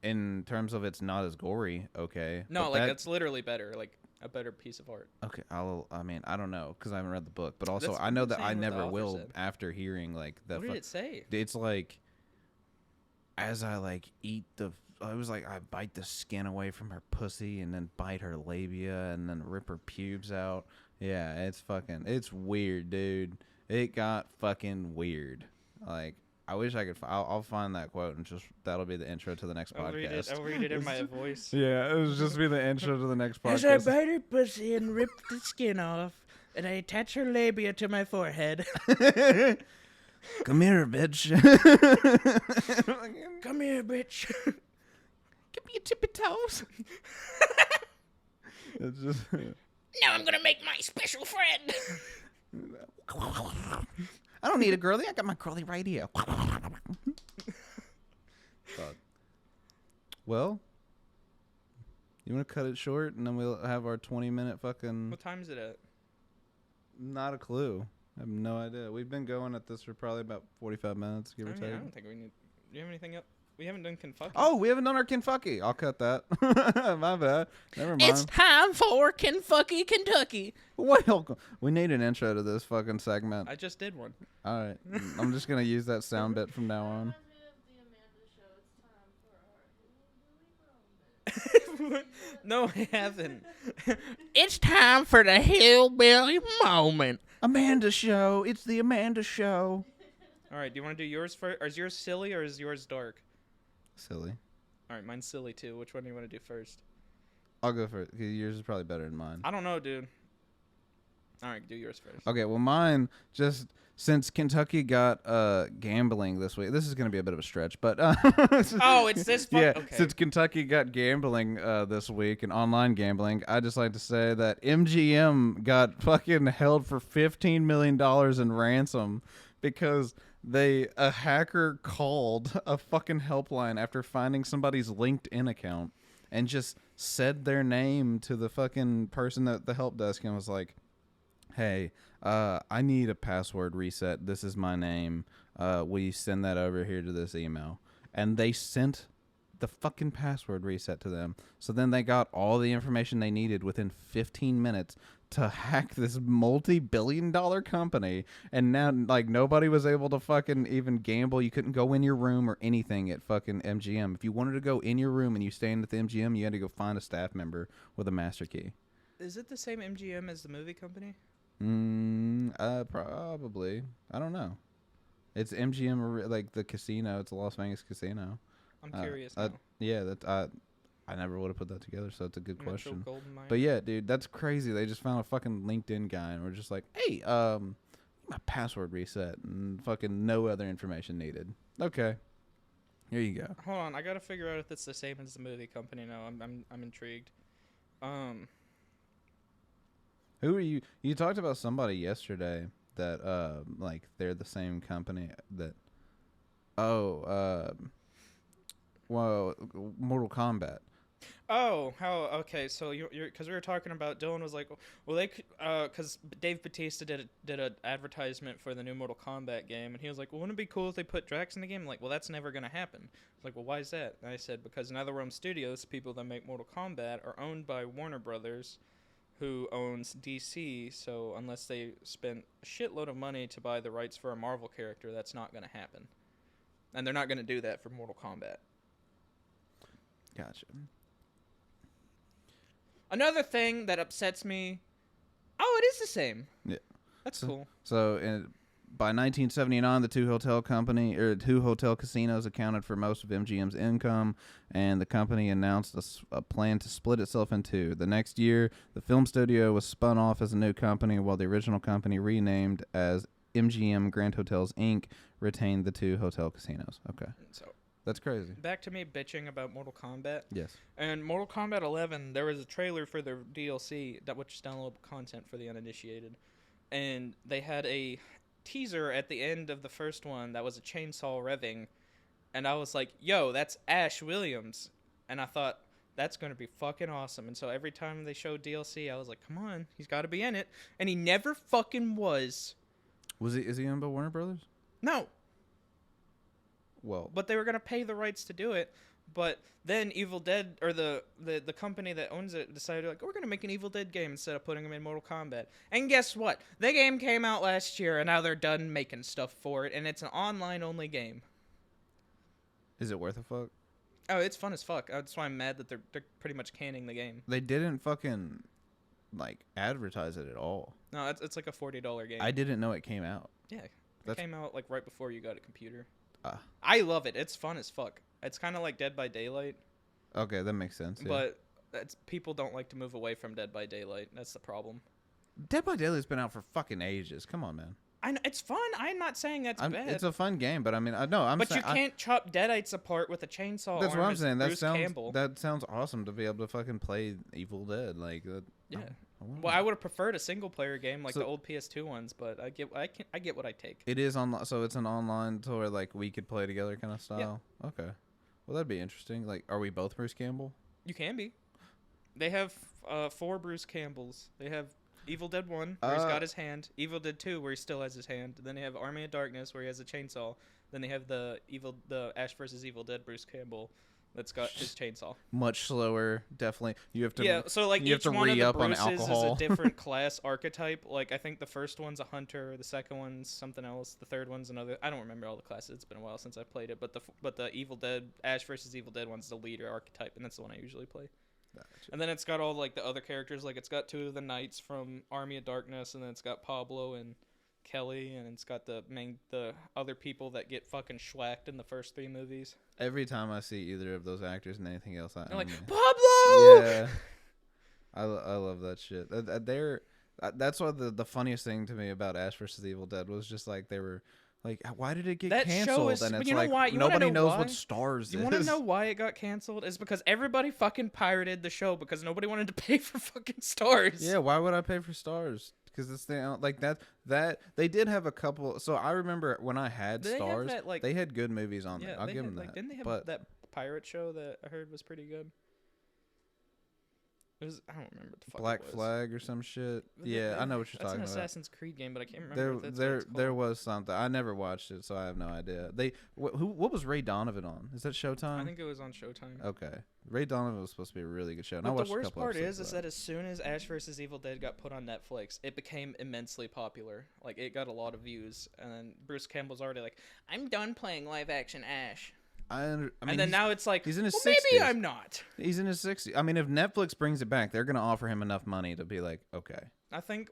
In terms of it's not as gory, okay. No, but like, that- it's literally better. Like, a better piece of art. Okay, I mean, I don't know because I haven't read the book, but also That's I what know I'm that I saying what the never author will said. after hearing like the. What did it say? It's like, as I like eat the. I was like, I bite the skin away from her pussy and then bite her labia and then rip her pubes out. Yeah, it's weird, dude. It got fucking weird. Like, I wish I could. I'll find that quote and that'll be the intro to the next podcast. I'll read it in my voice. Yeah, it was just be the intro to the next As I podcast. bite her pussy and rip the skin off, and I attach her labia to my forehead. Come here, bitch. Come here, bitch. Give me your tippy toes. It's just. Now I'm gonna make my special friend. I don't need a girly. I got my girly right here. Fuck. Well, you want to cut it short, and then we'll have our 20-minute fucking. What time is it at? Not a clue. I have no idea. We've been going at this for probably about 45 minutes, give or I take. don't think we need. Do you have anything else? We haven't done Kentucky. Oh, we haven't done our Kentucky. I'll cut that. My bad. Never mind. It's time for Kentucky, Kentucky. Welcome. We need an intro to this fucking segment. I just did one. All right. I'm just going to use that sound bit from now on. No, I haven't. It's time for the hillbilly moment. Amanda Show. It's the Amanda Show. All right, do you want to do yours first? Or is yours silly or is yours dark? Silly. All right, mine's silly too. Which one do you want to do first? I'll go for it. 'Cause yours is probably better than mine. I don't know, dude. All right, do yours first. Okay, well, mine, just since Kentucky got gambling this week, this is going to be a bit of a stretch, but. Oh, it's this. Yeah, Okay. since Kentucky got gambling this week and online gambling, I just like to say that MGM got fucking held for $15 million in ransom because a hacker called a fucking helpline after finding somebody's LinkedIn account and just said their name to the fucking person at the help desk and was like, hey, I need a password reset. This is my name. Will you send that over here to this email? And they sent the fucking password reset to them. So then they got all the information they needed within 15 minutes to hack this multi-billion-dollar company. And now, like, nobody was able to fucking even gamble. You couldn't go in your room or anything at fucking MGM. If you wanted to go in your room and you stayed at the MGM, you had to go find a staff member with a master key. Is it the same MGM as the movie company? Probably. I don't know. It's MGM, like the casino. It's the Las Vegas casino. I'm curious now. Yeah, I never would have put that together, so it's a good Metro question. Golden Mine. But yeah, dude, that's crazy. They just found a fucking LinkedIn guy, and we're just like, hey, my password reset, and fucking no other information needed. Okay, here you go. Hold on, I gotta figure out if it's the same as the movie company now. I'm intrigued. Who are you? You talked about somebody yesterday that like they're the same company that. Well, Mortal Kombat. Oh, how? Okay, so you're because we were talking about Dylan was like, well, they because Dave Bautista did an advertisement for the new Mortal Kombat game, and he was like, well, wouldn't it be cool if they put Drax in the game? I'm like, well, that's never gonna happen. I was like, well, why is that? And I said because NetherRealm Studios, people that make Mortal Kombat, are owned by Warner Brothers, who owns DC. So unless they spent a shitload of money to buy the rights for a Marvel character, that's not gonna happen, and they're not gonna do that for Mortal Kombat. Gotcha. Another thing that upsets me. Oh, it is the same. Yeah. That's cool. So by 1979, the two hotel casinos accounted for most of MGM's income, and the company announced a plan to split itself in two. The next year, the film studio was spun off as a new company, while the original company, renamed as MGM Grand Hotels Inc., retained the two hotel casinos. Okay. So That's crazy. back to me bitching about Mortal Kombat. Yes. And Mortal Kombat 11, there was a trailer for their DLC, which is downloadable content for the uninitiated. And they had a teaser at the end of the first one that was a chainsaw revving. And I was like, yo, that's Ash Williams. And I thought, that's going to be fucking awesome. And so every time they showed DLC, I was like, come on, he's got to be in it. And he never fucking was. Is he owned by Warner Brothers? No. Well, But they were going to pay the rights to do it. But then Evil Dead, or the company that owns it, decided, like, we're going to make an Evil Dead game instead of putting them in Mortal Kombat. And guess what? The game came out last year, and now they're done making stuff for it, and it's an online-only game. Is it worth a fuck? Oh, it's fun as fuck. That's why I'm mad that they're pretty much canning the game. They didn't fucking like advertise it at all. No, it's like a $40 game. I didn't know it came out. Yeah, it That's- came out like right before you got a computer. Ah. I love it. It's fun as fuck. It's kind of like Dead by Daylight, Okay, that makes sense. Yeah. but people don't like to move away from Dead by Daylight. That's the problem. Dead by Daylight's been out for fucking ages. Come on, man. I know, it's fun. I'm not saying that's bad. It's a fun game, but I mean, I know I'm. But saying, you can't chop Deadites apart with a chainsaw. That's what arm I'm as saying. Bruce Campbell. That sounds awesome to be able to fucking play Evil Dead like that. Yeah. wanna- Well, I would have preferred a single player game like So- the old PS2 ones, but I get what I take. It is online, so it's an online to where like we could play together kind of style. Okay, well that'd be interesting. Like, are we both Bruce Campbell? You can be. They have 4 Bruce Campbells. They have Evil Dead 1, where he's got his hand. Evil Dead 2, where he still has his hand. Then they have Army of Darkness, where he has a chainsaw. Then they have the Ash vs. Evil Dead Bruce Campbell that's got his chainsaw. Much slower, definitely. You have to. Yeah, so like you have each to one of the re-up on Bruces is alcohol. a different class archetype. Like I think the first one's a hunter, the second one's something else, the third one's another. I don't remember all the classes. It's been a while since I played it, but the Evil Dead Ash vs. Evil Dead one's the leader archetype, and that's the one I usually play. Gotcha. And then it's got all like the other characters. Like it's got 2 of the knights from Army of Darkness, and then it's got Pablo and Kelly, and it's got the other people that get fucking schwacked in the first 3 movies. Every time I see either of those actors and anything else, They're like, I'm- Pablo! yeah, I love that shit. That's why the funniest thing to me about Ash vs. Evil Dead was just like they were like, why did it get That show canceled? is- And but it's you know like why? You wanna nobody know knows why? what Stars You is. want to know why it got canceled? Is because everybody fucking pirated the show because nobody wanted to pay for fucking stars. Yeah, why would I pay for Stars? Because it's the like that they did have a couple. So I remember when I had Did they have Stars, that, like- they had good movies on Yeah, there. I'll they give had, them like, that. didn't they have but that pirate show that I heard was pretty good? It was, I don't remember what the fuck Black it was. Flag or some shit. But Yeah, I know what you're that's talking an about. Assassin's Creed game, but I can't remember. There, what that's what there, it's there called. was something. I never watched it, so I have no idea. What was Ray Donovan on? Is that Showtime? I think it was on Showtime. Okay, Ray Donovan was supposed to be a really good show. And I But watched the a worst couple part episodes is of that as soon as Ash vs. Evil Dead got put on Netflix, it became immensely popular. Like it got a lot of views, and then Bruce Campbell's already like, "I'm done playing live action Ash." I mean, And then now it's like, he's in his well, maybe 60s. I'm not. he's in his 60s. I mean, if Netflix brings it back, they're gonna offer him enough money to be like, okay, I think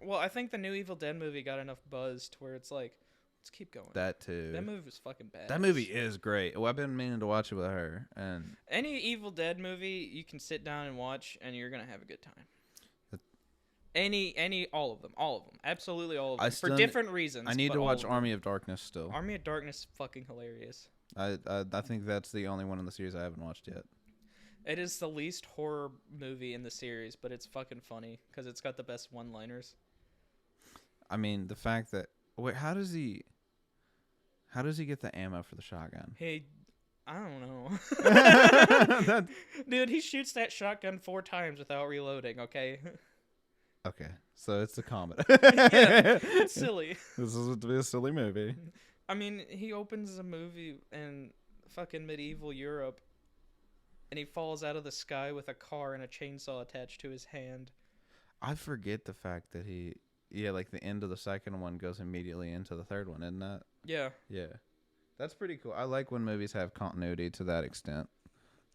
the new Evil Dead movie got enough buzz to where it's like, let's keep going. that too. That movie was fucking bad. That movie is great. Well, I've been meaning to watch it with her, and Any Evil Dead movie you can sit down and watch, and you're gonna have a good time. All of them, absolutely all of them, for different reasons. I need but to all watch of them. Army of Darkness still. Army of Darkness, fucking hilarious. I think that's the only one in the series I haven't watched yet. It is the least horror movie in the series, but it's fucking funny because it's got the best one-liners. I mean, the fact that how does he get the ammo for the shotgun? Hey, I don't know. That- Dude, he shoots that shotgun 4 times without reloading, okay? okay, so it's a comedy. Yeah, it's silly. This is to be a silly movie. I mean, he opens a movie in fucking medieval Europe, and he falls out of the sky with a car and a chainsaw attached to his hand. I forget the fact that like the end of the second one goes immediately into the third one, isn't that? Yeah. Yeah, that's pretty cool. I like when movies have continuity to that extent.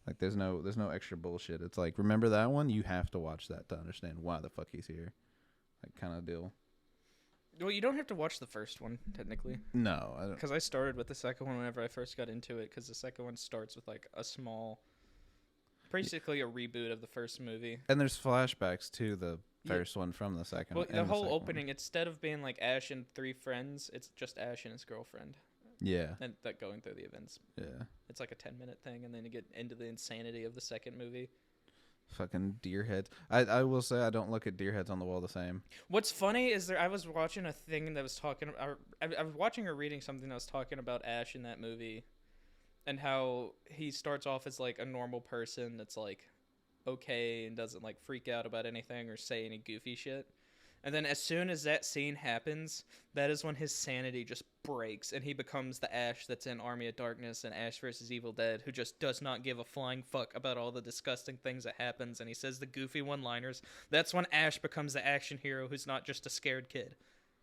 Like there's no extra bullshit. It's like, remember that one? You have to watch that to understand why the fuck he's here. Like kind of deal. Well, you don't have to watch the first one, technically. No, I don't. Because I started with the second one whenever I first got into it, because the second one starts with, like, a small... Basically a reboot of the first movie. And there's flashbacks to the Yeah. first one from the second Well, one. the and whole second one. opening, instead of being, like, Ash and 3 friends, it's just Ash and his girlfriend. Yeah, And that going through the events. yeah. It's like a 10-minute thing, and then you get into the insanity of the second movie. Fucking deer heads. I will say I don't look at deer heads on the wall the same. What's funny is I was watching a thing that was talking... I was watching or reading something that was talking about Ash in that movie, and how he starts off as, like, a normal person that's, like, okay and doesn't, like, freak out about anything or say any goofy shit. And then as soon as that scene happens, that is when his sanity just breaks and he becomes the Ash that's in Army of Darkness and Ash vs. Evil Dead, who just does not give a flying fuck about all the disgusting things that happens, and he says the goofy one-liners. That's when Ash becomes the action hero who's not just a scared kid.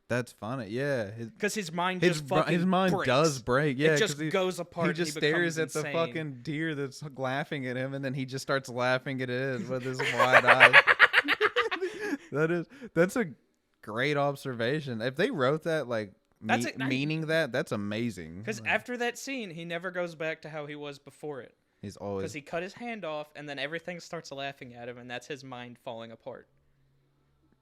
That's funny. Yeah. Because his mind just fucking his mind breaks. does break. Yeah, it just 'cause goes apart. He just and he stares becomes at the insane. fucking deer that's laughing at him, and then he just starts laughing at it with his wide eyes. That's a great observation. If they wrote that like meaning that's amazing. Because Like, after that scene, he never goes back to how he was before it. he's Because always he cut his hand off, and then everything starts laughing at him, and that's his mind falling apart.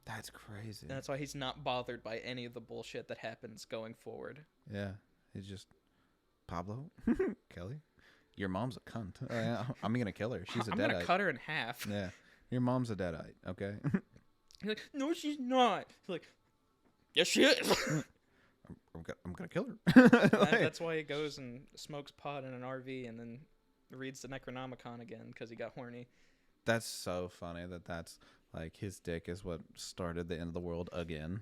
that's crazy. And that's why he's not bothered by any of the bullshit that happens going forward. Yeah, he's just Pablo Kelly. Your mom's a cunt. I'm gonna kill her. She's a I'm deadite. gonna cut her in half. Yeah, your mom's a deadite. Okay. He's like, no, she's not. He's like, yes, she is. I'm gonna kill her. Like, That's why he goes and smokes pot in an RV and then reads the Necronomicon again because he got horny. that's so funny that's like his dick is what started the end of the world again.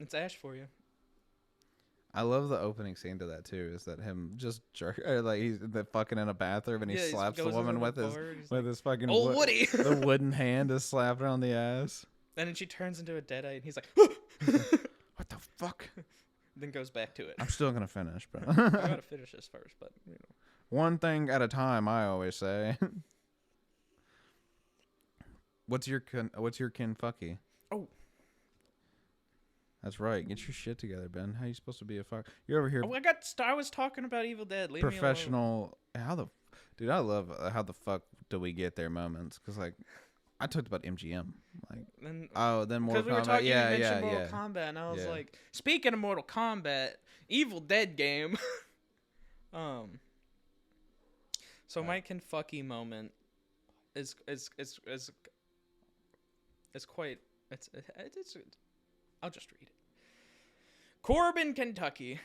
It's Ash for you. I love the opening scene to that too. Is that him just jerk like he's fucking in a bathroom and he Yeah, slaps the goes woman into with the his bar, he's with his fucking Old Woody. the wooden hand is slapped on the ass. And then she turns into a deadite and he's like, What the fuck? then goes back to it. I'm still gonna finish, but I gotta finish this first, but you know. one thing at a time. I always say. What's your kinfucky? Oh. That's right. Get your shit together, Ben. How you supposed to be a fuck? You're over here. Oh, I was talking about Evil Dead. Leave me alone. Professional. Dude, I love how the fuck do we get there moments? Because like, I talked about MGM. Like, Then then Mortal because we were Kombat. talking, Yeah, you yeah, mentioned Mortal yeah. Kombat, and I was Yeah. like, speaking of Mortal Kombat, Evil Dead game. So my Kentucky moment is quite it's I'll just read it. Corbin, Kentucky.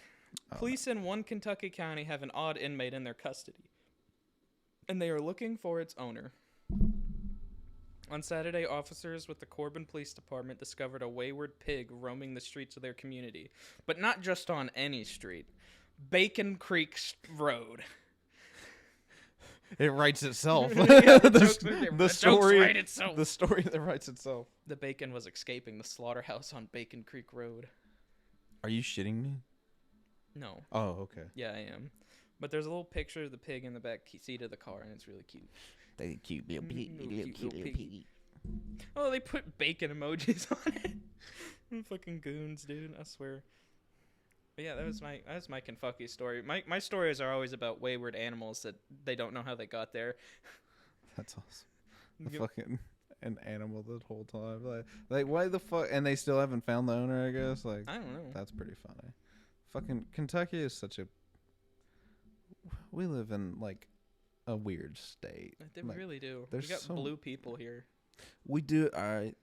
Police in one Kentucky county have an odd inmate in their custody, and they are looking for its owner. On Saturday, officers with the Corbin Police Department discovered a wayward pig roaming the streets of their community. But not just on any street. Bacon Creek Road. It writes itself. Yeah, the the jokes write itself. The story that writes itself. The bacon was escaping the slaughterhouse on Bacon Creek Road. Are you shitting me? No. Oh, okay. Yeah, I am. But there's a little picture of the pig in the back seat of the car, and it's really cute. They cute little pig, Little little cute cute little little piggy. piggy. Oh, they put bacon emojis on it. Fucking goons, dude. I swear. But yeah, that was my Kentucky story. My stories are always about wayward animals that they don't know how they got there. That's awesome. The Yep. fucking an animal the whole time. Like why the fuck? And they still haven't found the owner. I guess. Like I don't know. that's pretty funny. Fucking Kentucky is such a. We live in like a weird state. They Like, really do. We there's got so- blue people here. we do. All right.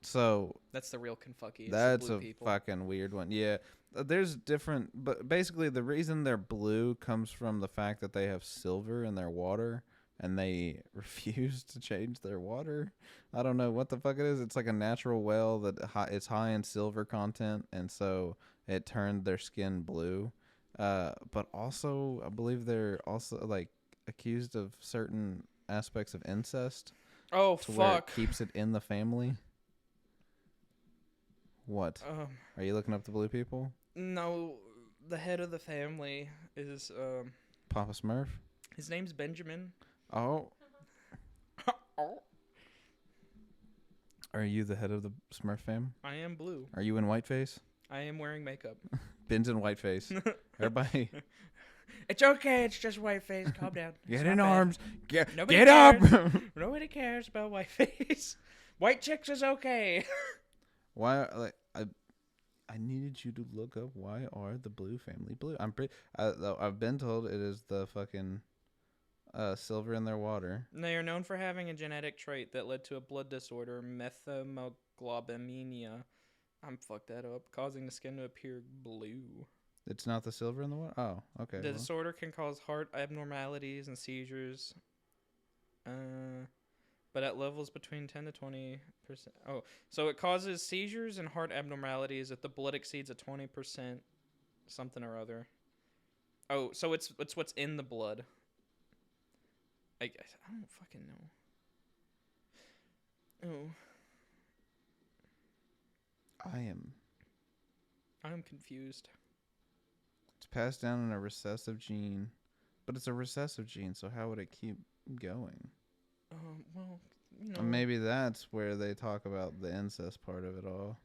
So That's the real Kentucky. It's that's the a blue people. fucking weird one. Yeah. There's different, but basically the reason they're blue comes from the fact that they have silver in their water and they refuse to change their water. I don't know what the fuck it is. It's like a natural well that it's high in silver content, and so it turned their skin blue. But also, I believe they're also like accused of certain aspects of incest Oh to where it fuck. keeps it in the family. What? Are you looking up the blue people? No, the head of the family is Papa Smurf? his name's Benjamin. Oh. Oh. Are you the head of the Smurf fam? I am blue. Are you in whiteface? I am wearing makeup. Ben's in whiteface. Everybody, It's okay. It's just whiteface. Calm down. get It's in not bad. arms. Get Nobody up. Nobody cares about whiteface. White chicks is okay. Why? Like I needed you to look up why are the blue family blue. I'm pretty. I've been told it is the fucking silver in their water. They are known for having a genetic trait that led to a blood disorder, methemoglobinemia. I'm fucked that up, causing the skin to appear blue. It's not the silver in the water. Oh, okay. The well. disorder can cause heart abnormalities and seizures. but at levels between 10 to 20%. Oh, so it causes seizures and heart abnormalities if the blood exceeds a 20% something or other. Oh, so it's what's in the blood. I don't fucking know. Oh, I'm confused. It's passed down in a recessive gene, but it's a recessive gene, so how would it keep going? Well, you know. And maybe that's where they talk about the incest part of it all.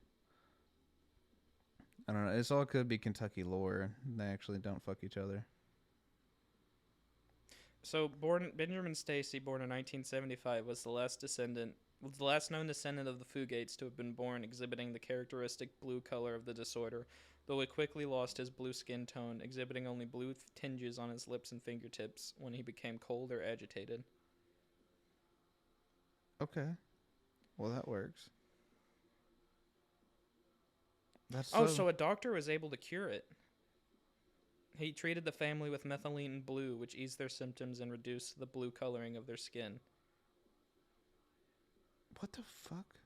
I don't know. It's all could be Kentucky lore. They actually don't fuck each other. So Benjamin Stacy, born in 1975, was the last known descendant of the Fugates to have been born exhibiting the characteristic blue color of the disorder, though he quickly lost his blue skin tone, exhibiting only blue tinges on his lips and fingertips when he became cold or agitated. Okay. Well, that works. That's So a doctor was able to cure it. He treated the family with methylene blue, which eased their symptoms and reduced the blue coloring of their skin. What the fuck?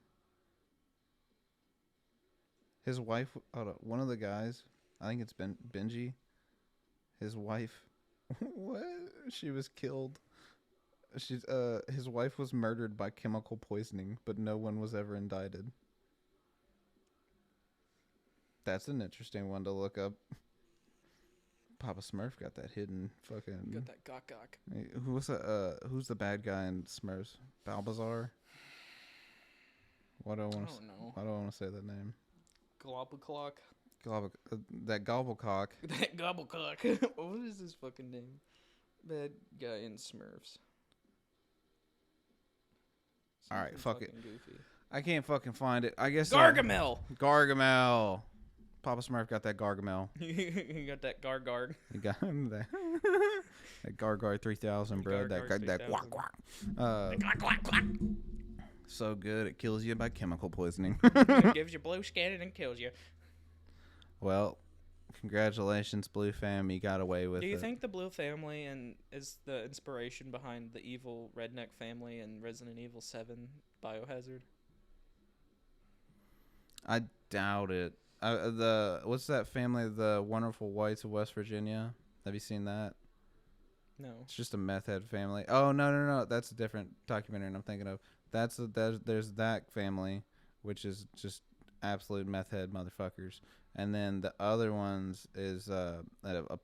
His wife, one of the guys, I think it's Benji. His wife, what? She was killed. His wife was murdered by chemical poisoning, but no one was ever indicted. That's an interesting one to look up. Papa Smurf got that hidden fucking. Got that gok. Who's the bad guy in Smurfs? Balbazar. Why do I want to say that name? Globbleclock. That Gobblecock. That Gobblecock. What is his fucking name? Bad guy in Smurfs. All right, fuck it. Goofy. I can't fucking find it. I guess Gargamel. Gargamel. Papa Smurf got that Gargamel. You got that Gargarg. You got him that. That Gargar 3000, bro. That quack quack. Quack, quack. So good, it kills you by chemical poisoning. It gives you blue skin and then kills you. Well, congratulations, Blue Fam. You got away with it. Do you think the Blue family is the inspiration behind the evil redneck family in Resident Evil 7 Biohazard? I doubt it. What's that family? The Wonderful Whites of West Virginia. Have you seen that? No. It's just a meth head family. Oh no, that's a different documentary I'm thinking of. There's that family, which is just absolute meth head motherfuckers, and then the other ones is a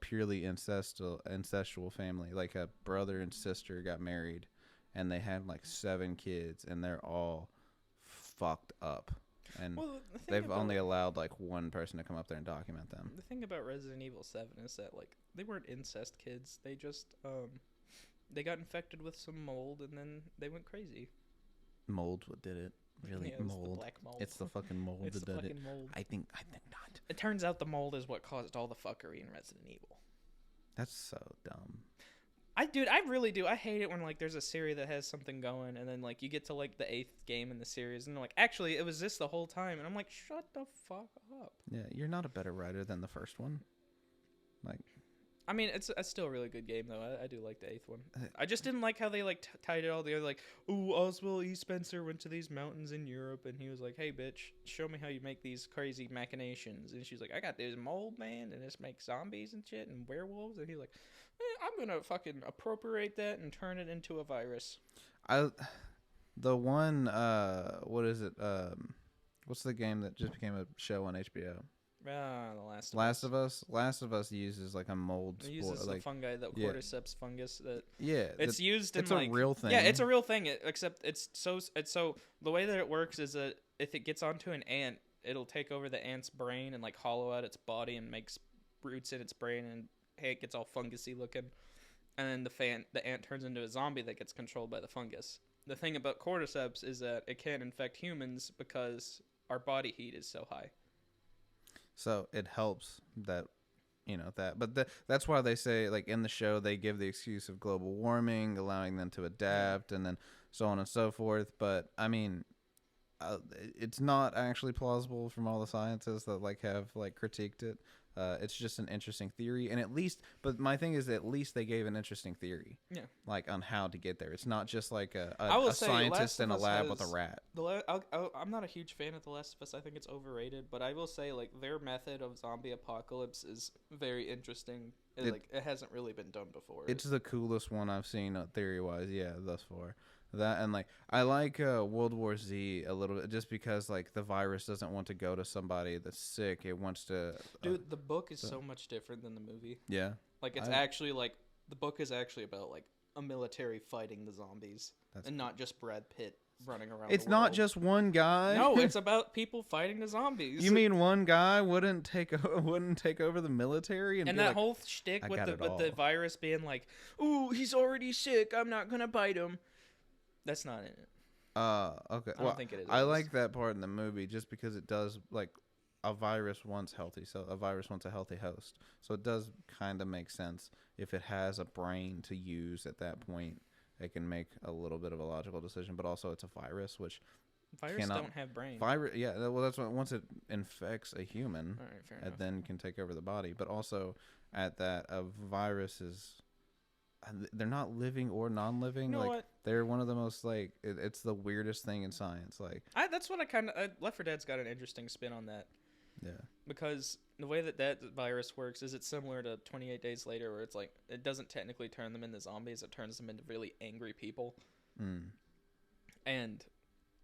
purely incestual family. Like a brother and sister got married, and they had like 7 kids, and they're all fucked up. And they've only allowed like one person to come up there and document them. The thing about Resident Evil 7 is that like they weren't incest kids. They just they got infected with some mold and then they went crazy. Mold what did it? Really? Yeah, mold. the black mold. It's the fucking mold It's that the did fucking it. mold. I think not. It turns out the mold is what caused all the fuckery in Resident Evil. That's so dumb. I really do. I hate it when like there's a series that has something going and then like you get to like the 8th game in the series and they're like, actually it was this the whole time, and I'm like, shut the fuck up. Yeah, you're not a better writer than the first one. Like, I mean, it's still a really good game though. I do like the 8th one. I just didn't like how they like tied it all together. Like, ooh, Oswald E. Spencer went to these mountains in Europe and he was like, hey bitch, show me how you make these crazy machinations. And she's like, I got this mold, man, and this makes zombies and shit and werewolves. And he's like, I'm gonna fucking appropriate that and turn it into a virus. The one, what is it? What's the game that just became a show on HBO? The Last of Us uses like a mold. It uses like the fungi, the yeah. cordyceps fungus. That yeah, it's used in it's like a real thing. Yeah, it's a real thing. Except it's so the way that it works is that if it gets onto an ant, it'll take over the ant's brain and like hollow out its body and makes roots in its brain, and hey, it gets all fungusy looking. And then the ant turns into a zombie that gets controlled by the fungus. The thing about cordyceps is that it can't infect humans because our body heat is so high. So it helps that, but that's why they say, like, in the show, they give the excuse of global warming, allowing them to adapt, and then so on and so forth. But, I mean, it's not actually plausible from all the scientists that, like, have, like, critiqued it. It's just an interesting theory, and but my thing is, at least they gave an interesting theory, Yeah. like on how to get there. It's not just like I will a say scientist Last in a of Us lab with a has- rat. I'm not a huge fan of The Last of Us. I think it's overrated, but I will say like their method of zombie apocalypse is very interesting. It hasn't really been done before. It's the coolest one I've seen theory wise, yeah, thus far. That and like I like World War Z a little bit just because like the virus doesn't want to go to somebody that's sick. It wants to. Dude, the book is so much different than the movie. Yeah. Like it's I- actually like the book is actually about like a military fighting the zombies That's and not just Brad Pitt running around. It's the not world. just one guy. No, it's about people fighting the zombies. You mean one guy wouldn't take over the military and and be that like, whole shtick "I with got the it with the all." virus being like, "Ooh, he's already sick. I'm not gonna bite him." That's not in it. Okay. I don't think it is. I like that part in the movie just because it does like a virus wants healthy, so a virus wants a healthy host. So it does kind of make sense if it has a brain to use at that point. It can make a little bit of a logical decision, but also it's a virus, which Viruses cannot- don't have brains. virus. Yeah, well, that's what once it infects a human, All right, fair it enough. then can take over the body. But also at that, a virus is. They're not living or non-living. You know like what? they're one of the most like it's the weirdest thing in science. Like That's what I kind of Left 4 Dead's got an interesting spin on that yeah. because the way that virus works is it's similar to 28 Days Later, where it's like it doesn't technically turn them into zombies; it turns them into really angry people. Mm. And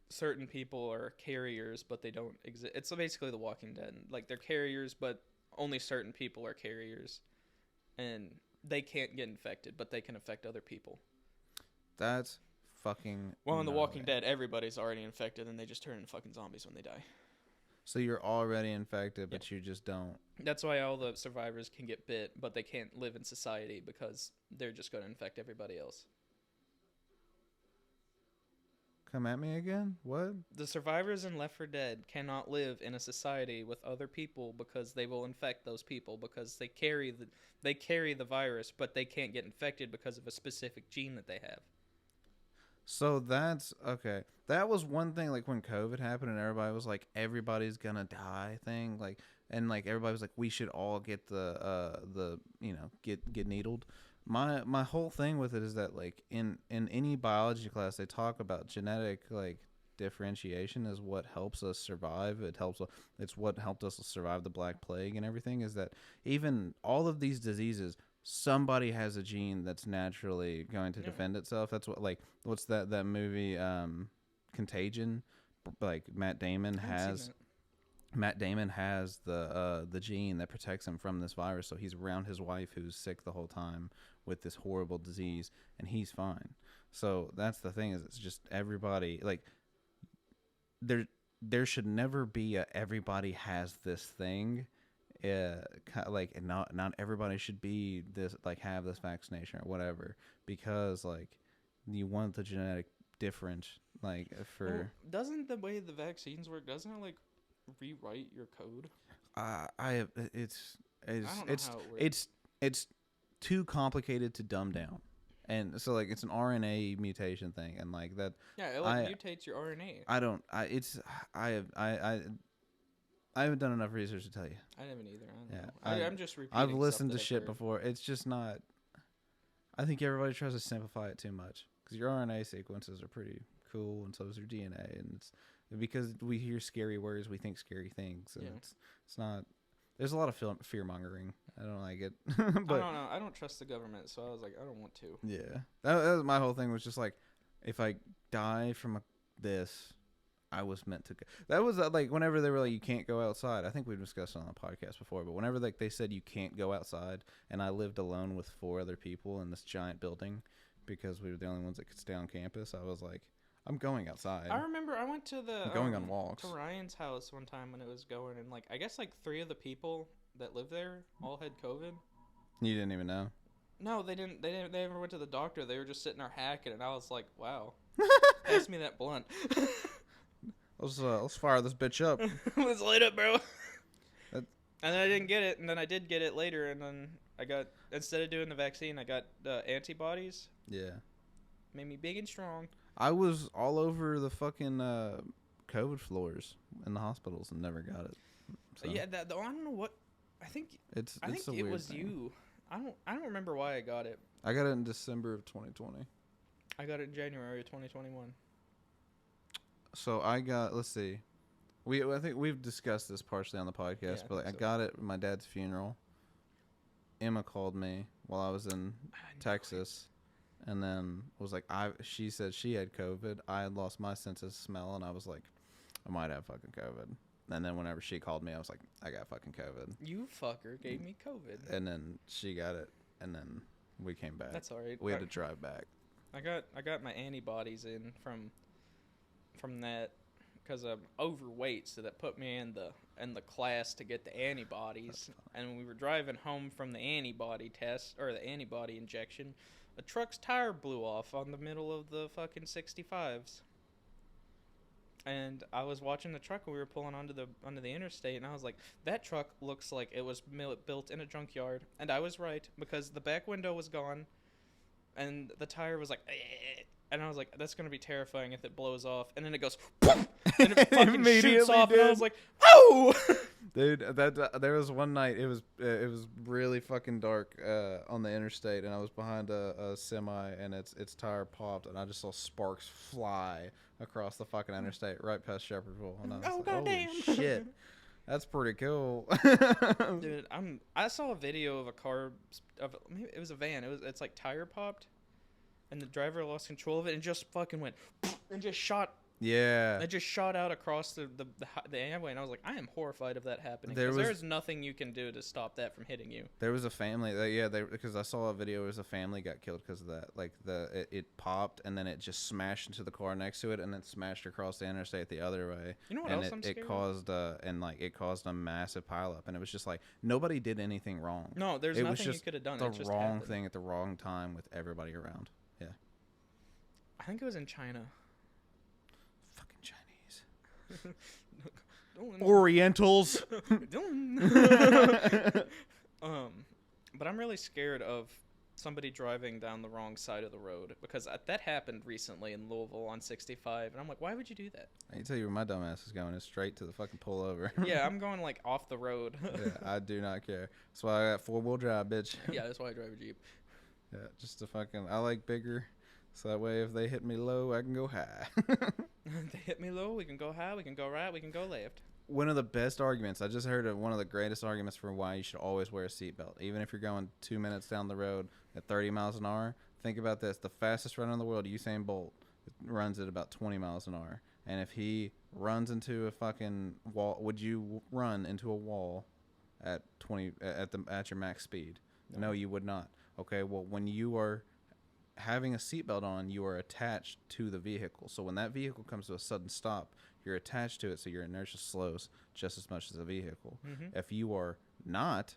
certain people are carriers, but they don't exist. It's basically The Walking Dead. Like they're carriers, but only certain people are carriers, and they can't get infected, but they can affect other people. That's fucking. Well, in The Walking gnarly. Dead, everybody's already infected, and they just turn into fucking zombies when they die. So you're already infected, but you just don't. That's why all the survivors can get bit, but they can't live in society because they're just going to infect everybody else. Come at me again? What? The survivors in Left 4 Dead cannot live in a society with other people because they will infect those people because they carry the virus, but they can't get infected because of a specific gene that they have. So that's okay. That was one thing. Like when COVID happened, and everybody was like, "Everybody's gonna die" thing. Like, and like everybody was like, "We should all get the get needled." My whole thing with it is that like in any biology class they talk about genetic like differentiation is what helps us survive. It's what helped us survive the Black Plague and everything. Is that even all of these diseases, somebody has a gene that's naturally going to defend itself. That's what like what's that movie Contagion? Like Matt Damon has the gene that protects him from this virus, so he's around his wife who's sick the whole time with this horrible disease, and he's fine. So that's the thing, is it's just everybody like there should never be a everybody has this thing. Like and not everybody should be this like have this vaccination or whatever, because like you want the genetic difference like for. Well, doesn't the way the vaccines work, doesn't it like rewrite your code? It's I don't know how it works. it's too complicated to dumb down, and so like it's an RNA mutation thing, and like that Yeah, it like mutates your RNA. I haven't done enough research to tell you. I haven't either. I don't Yeah, know. I'm just repeating. I've stuff listened to that I've shit heard. before. It's just not. I think everybody tries to simplify it too much because your RNA sequences are pretty cool, and so is your DNA, and it's because we hear scary words, we think scary things, and Yeah. it's not. There's a lot of fear mongering. I don't like it, I but don't know. I don't trust the government, so I was like, I don't want to. yeah, that was my whole thing. Was just like, if I die from this, I was meant to go. That was like whenever they were like, you can't go outside. I think we've discussed it on the podcast before, but whenever like they said you can't go outside, and I lived alone with 4 other people in this giant building because we were the only ones that could stay on campus, I was like, I'm going outside. I remember I went to the I'm going on walks. to Ryan's house one time when it was going, and like I guess like 3 of the people that lived there all had COVID. You didn't even know. No, they didn't. They never went to the doctor. They were just sitting there hacking, and I was like, wow. Pass me that blunt. Let's fire this bitch up. Let's light up, bro. That- And then I didn't get it, and then I did get it later, and then I got, instead of doing the vaccine, I got antibodies. Yeah. Made me big and strong. I was all over the fucking COVID floors in the hospitals and never got it. So. Yeah, I don't know what I think It's I think a it weird was thing. you. I don't remember why I got it. I got it in December of 2020. I got it in January of 2021. So I got, let's see. I think we've discussed this partially on the podcast, Yeah, I but think I so. got it at my dad's funeral. Emma called me while I was in Texas, and then was like, she said she had COVID. I had lost my sense of smell, and I was like, I might have fucking COVID. And then whenever she called me, I was like, I got fucking COVID. You fucker gave me COVID. And then she got it, and then we came back. That's all right. We had to drive back. I got my antibodies in from that because I'm overweight, so that put me in the class to get the antibodies. And when we were driving home from the antibody test or the antibody injection, a truck's tire blew off on the middle of the fucking 65s. And I was watching the truck when we were pulling onto the interstate, and I was like, that truck looks like it was built in a junkyard. And I was right, because the back window was gone, and the tire was like, eh. And I was like, that's going to be terrifying if it blows off. And then it goes, and it fucking shoots Immediately off, and I did. was like, oh! Dude, there was one night, it was really fucking dark on the interstate, and I was behind a semi, and its tire popped, and I just saw sparks fly across the fucking interstate right past Shepherdville, and I was Oh, like, goddamn. holy shit, that's pretty cool. Dude, I saw a video of a car, maybe it was a van, it's like tire popped, and the driver lost control of it, and just fucking went, and just shot. Yeah. It just shot out across the highway, and I was like, I am horrified of that happening. There was- There's nothing you can do to stop that from hitting you. There was a family because I saw a video. It was a family got killed because of that. Like it popped and then it just smashed into the car next to it and then smashed across the interstate the other way. You know what and else I'm scared it of? caused a massive pileup, and it was just like nobody did anything wrong. No, there's It was nothing you just could have done. The It just wrong happened. thing at the wrong time with everybody around. Yeah, I think it was in China. fucking Chinese. Don't- Orientals. But I'm really scared of somebody driving down the wrong side of the road, because that happened recently in Louisville on 65, and I'm like, why would you do that? I can tell you where my dumb ass is going. It's straight to the fucking pullover. Yeah, I'm going like off the road. Yeah, I do not care. That's why I got 4-wheel drive, bitch. Yeah, that's why I drive a Jeep. Yeah, just to fucking. I like bigger, so that way if they hit me low, I can go high. They hit me low, we can go high, we can go right, we can go left. One of the best arguments I just heard of one of the greatest arguments for why you should always wear a seatbelt, even if you're going 2 minutes down the road at 30 miles an hour. Think about this: the fastest runner in the world, Usain Bolt, runs at about 20 miles an hour. And if he runs into a fucking wall, would you run into a wall at 20 at your max speed? No, you would not. Okay, well, when you are having a seatbelt on, you are attached to the vehicle. So when that vehicle comes to a sudden stop, you're attached to it, so your inertia slows just as much as the vehicle. Mm-hmm. If you are not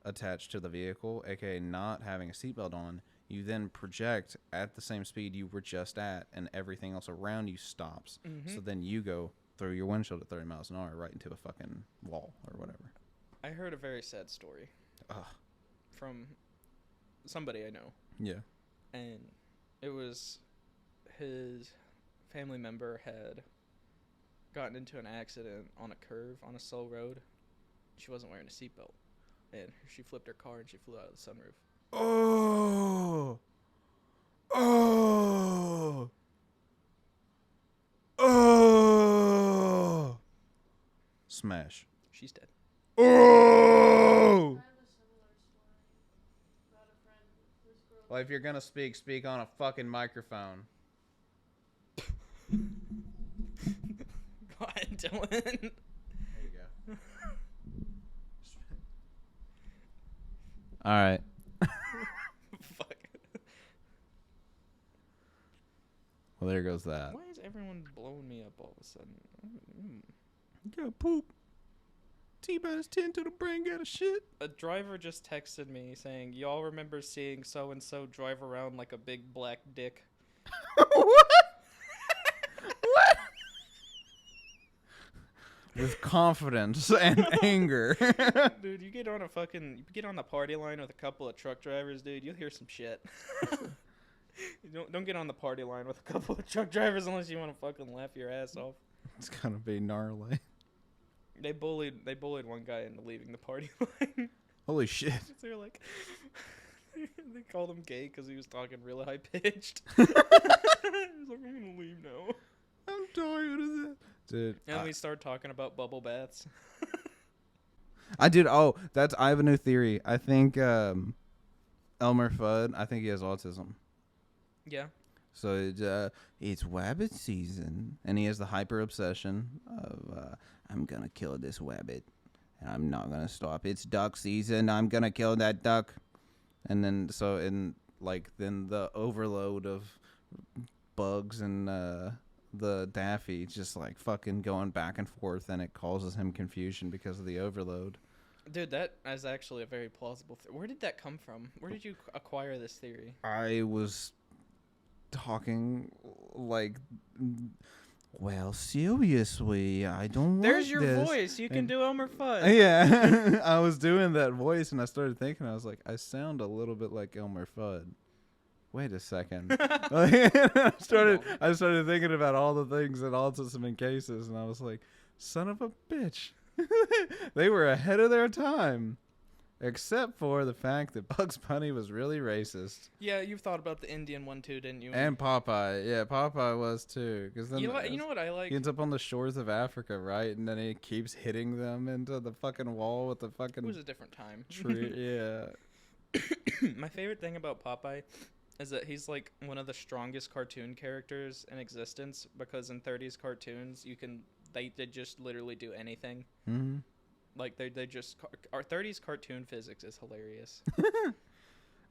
attached to the vehicle, aka not having a seatbelt on, you then project at the same speed you were just at, and everything else around you stops. Mm-hmm. So then you go through your windshield at 30 miles an hour right into a fucking wall or whatever. I heard a very sad story Ugh. from somebody I know, Yeah. and it was his family member had gotten into an accident on a curve on a slow road. She wasn't wearing a seatbelt, and she flipped her car and she flew out of the sunroof. Oh. Oh. Oh. Smash. She's dead. Oh. Well, if you're gonna speak on a fucking microphone. Go ahead, Dylan. There you go. All right. Fuck. Well, there goes that. Why is everyone blowing me up all of a sudden? You got poop. T-10 to the brain, got a shit. A driver just texted me saying, y'all remember seeing so-and-so drive around like a big black dick? What? What? With confidence and anger. Dude, you get on the party line with a couple of truck drivers, dude, you'll hear some shit. You don't get on the party line with a couple of truck drivers unless you want to fucking laugh your ass off. It's gonna be gnarly. They bullied one guy into leaving the party line. Holy shit. They were like, they called him gay because he was talking real high pitched. He was like, I'm gonna leave now. I'm tired of that. Dude. And we started talking about bubble baths. I have a new theory. I think Elmer Fudd, I think he has autism. Yeah. So it's wabbit season, and he has the hyper obsession of I'm gonna kill this wabbit, and I'm not gonna stop. It's duck season. I'm gonna kill that duck, and then then the overload of bugs and the Daffy just like fucking going back and forth, and it causes him confusion because of the overload. Dude, that is actually a very plausible Where did that come from? Where did you acquire this theory? I was talking like, well, seriously, I don't There's like your this. voice. You can And- do Elmer Fudd. Yeah, I was doing that voice, and I started thinking, I was like, I sound a little bit like Elmer Fudd. Wait a second. I started thinking about all the things that autism in cases, and I was like, son of a bitch. They were ahead of their time. Except for the fact that Bugs Bunny was really racist. Yeah, you've thought about the Indian one too, didn't you? And Popeye. Yeah, Popeye was too. Cause then you know what I like? he ends up on the shores of Africa, right? And then he keeps hitting them into the fucking wall with the It fucking was a different time. tree. Yeah. My favorite thing about Popeye is that he's like one of the strongest cartoon characters in existence because in 30s cartoons they just literally do anything. Mm-hmm. Like they just our 30s cartoon physics is hilarious.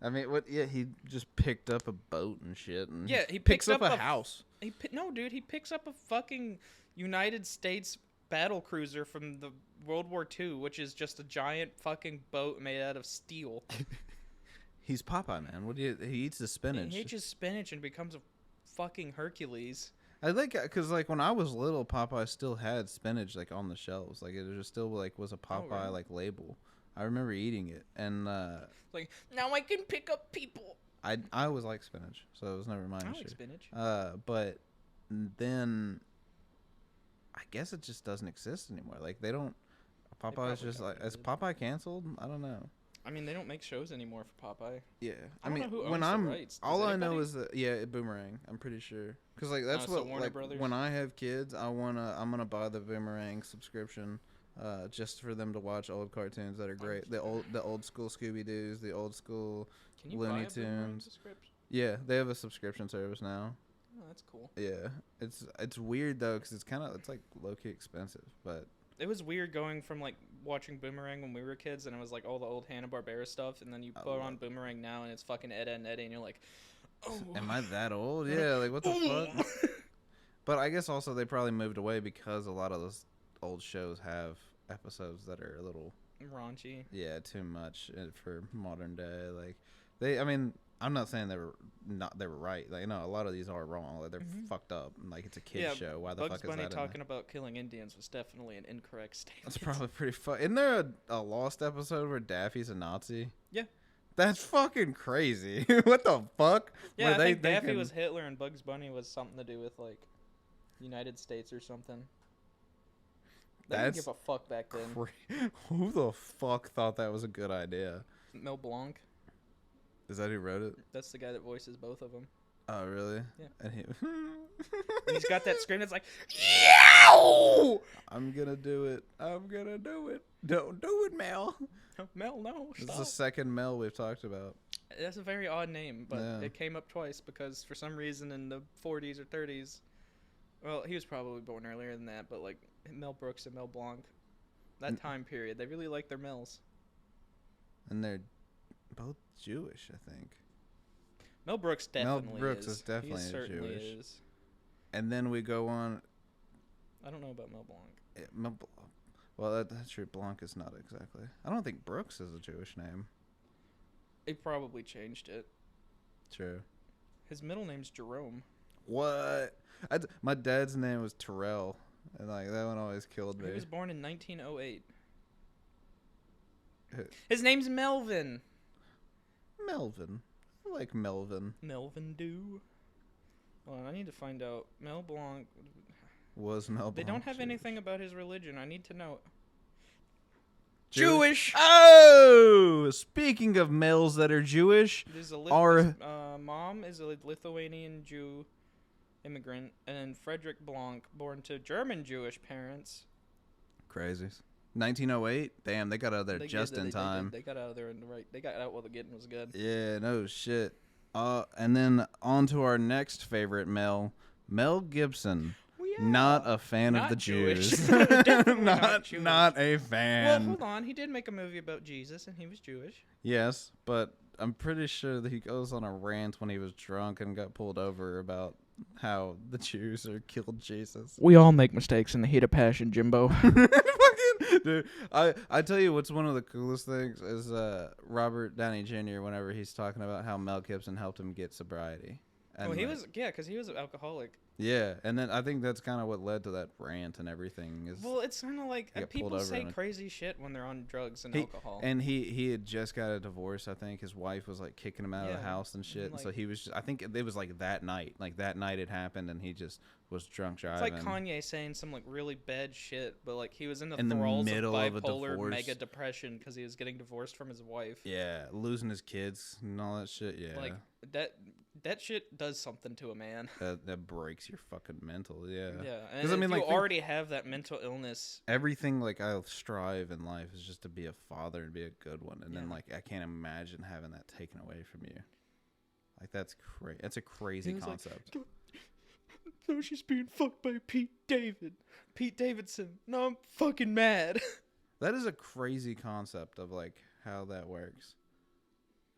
I mean, what? Yeah, he just picked up a boat and shit, and Yeah, he picks picked up up a a- house. No, dude, he picks up a fucking United States battle cruiser from the World War II, which is just a giant fucking boat made out of steel. He's Popeye, man. What do you? He eats the spinach. He eats just spinach and becomes a fucking Hercules. I like because like when I was little, Popeye still had spinach like on the shelves. Like it was still like was a Popeye really? like label. I remember eating it, and Like, now I can pick up people. I always liked spinach, so it was never my I issue. like spinach. But then I guess it just doesn't exist anymore. Like they don't. Popeye's probably just got like rid is of it. Popeye canceled? I don't know. I mean, they don't make shows anymore for Popeye. Yeah, I don't know who when owns the I'm rights. Does all I know anybody? is that Boomerang. I'm pretty sure because like that's so what Warner like Brothers? when I have kids, I'm gonna buy the Boomerang subscription, just for them to watch old cartoons that are great. The old school Scooby Doo's, the old school. Can you Looney buy a Boomerang Tunes. subscription? Yeah, they have a subscription service now. Oh, that's cool. Yeah, it's weird though because it's like low key expensive, but It was weird going from like watching Boomerang when we were kids, and it was like all the old Hanna-Barbera stuff, and then you put on Boomerang now, and it's fucking Ed, Edd and Eddie, and you're like, oh. am I that old? Yeah, like what the fuck? But I guess also they probably moved away because a lot of those old shows have episodes that are a little Raunchy. too much for modern day. Like I'm not saying they were right. Like no, a lot of these are wrong. Like they're fucked up. Like it's a kids Yeah, show. Why the Bugs fuck is Bunny that? talking about killing Indians was definitely an incorrect statement. That's probably pretty fun. Isn't there a Lost episode where Daffy's a Nazi? Yeah. That's fucking crazy. What the fuck? Yeah, Were I they think Daffy thinking- was Hitler and Bugs Bunny was something to do with like United States or something. They didn't That's give a fuck back then. Who the fuck thought that was a good idea? Mel Blanc, Is that who wrote it? that's the guy that voices both of them. Oh, really? Yeah. And he, And he's got that scream that's like, I'm gonna do it. I'm gonna do it. Don't do it, Mel. Mel, no, This is stop. the second Mel we've talked about. That's a very odd name, but Yeah. it came up twice because for some reason in the 40s or 30s, well, he was probably born earlier than that, but like Mel Brooks and Mel Blanc, that time period, they really like their Mels. And they're both Jewish, I think. Mel Brooks Mel definitely Brooks is. is definitely he certainly Jewish. is. And then we go on. I don't know about Mel Blanc. Well, that's true. Blanc is not exactly. I don't think Brooks is a Jewish name. He probably changed it. True. His middle name's Jerome. What? My dad's name was Terrell, and like that one always killed me. He was born in 1908. Who? His name's Melvin. Melvin. I like Melvin. Melvin Dew. Hold on, I need to find out. Mel Blanc. Was Mel They Blanc don't have Jewish? anything about his religion. I need to know. Jewish. Oh, speaking of males that are Jewish, His Our- mom is a Lithuanian Jew immigrant, and Frederick Blanc, born to German Jewish parents. crazy. 1908. Damn, they got out of there They just did- in time. They got out of there in the right. They got out while the getting was good. Yeah, no shit. And then on to our next favorite Mel Gibson. Well, yeah. Not a fan of Not the Jewish. Jews. Definitely not Jewish. not a Well, fan. hold on. He did make a movie about Jesus, and he was Jewish. Yes, but I'm pretty sure that he goes on a rant when he was drunk and got pulled over about how the Jews are killed Jesus. We all make mistakes in the heat of passion, Jimbo. Fucking dude, I tell you what's one of the coolest things is Robert Downey Jr. whenever he's talking about how Mel Gibson helped him get sobriety. And Well, he like- was because he was an alcoholic. yeah, and then I think that's kind of what led to that rant and everything. Is Well, it's kind of like He got pulled people over say on a- crazy shit when they're on drugs and He- alcohol. and he had just got a divorce. I think his wife was like kicking him out of the Yeah, house and shit. and, So like- he was. I think it was like that night. Like that night it happened, and he just was drunk It's driving. like Kanye saying some like really bad shit, but like he was in the In the thralls middle of of a bipolar divorce. mega depression because he was getting divorced from his wife. Yeah, losing his kids and all that shit. Yeah, Like that shit does something to a man. that breaks your fucking mental. Yeah. Yeah, 'Cause, and I mean, if like, you think- already have that mental illness. Everything like I strive in life is just to be a father and be a good one, and then Yeah. like I can't imagine having that taken away from you. Like that's crazy. That's a crazy He was like, concept. No, she's being fucked by Pete Davidson. No, I'm fucking mad. That is a crazy concept of like how that works.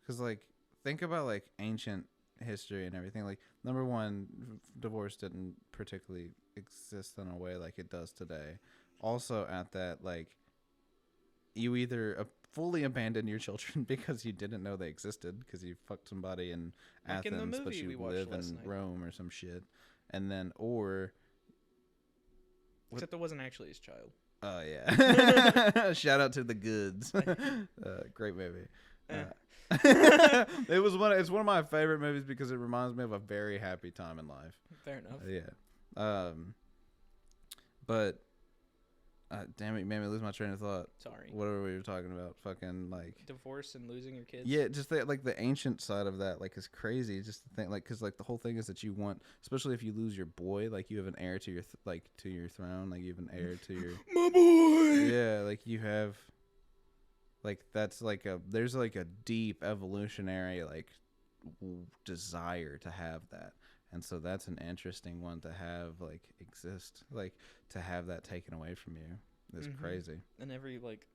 Cause like think about like ancient history and everything. Like number one, divorce didn't particularly exist in a way like it does today. Also, at that like you either fully abandon your children because you didn't know they existed because you fucked somebody in Like in the Athens, but movie we you watched live in last night. Rome or some shit, and then or Except it wasn't actually his child. oh yeah, shout out to the goods, great movie. Eh. It's one of my favorite movies because it reminds me of a very happy time in life. Fair enough. Yeah. But damn it, you made me lose my train of thought. Sorry. What were we talking about? Fucking like Divorce and losing your kids. yeah, just like the ancient side of that like is crazy. Just to think like because like the whole thing is that you want, especially if you lose your boy, like you have an heir to your to your throne, like you have an heir to your My boy. yeah, like you have like that's like there's like a deep evolutionary like desire to have that. And so that's an interesting one to have like exist, like to have that taken away from you is Mhm. crazy. And every like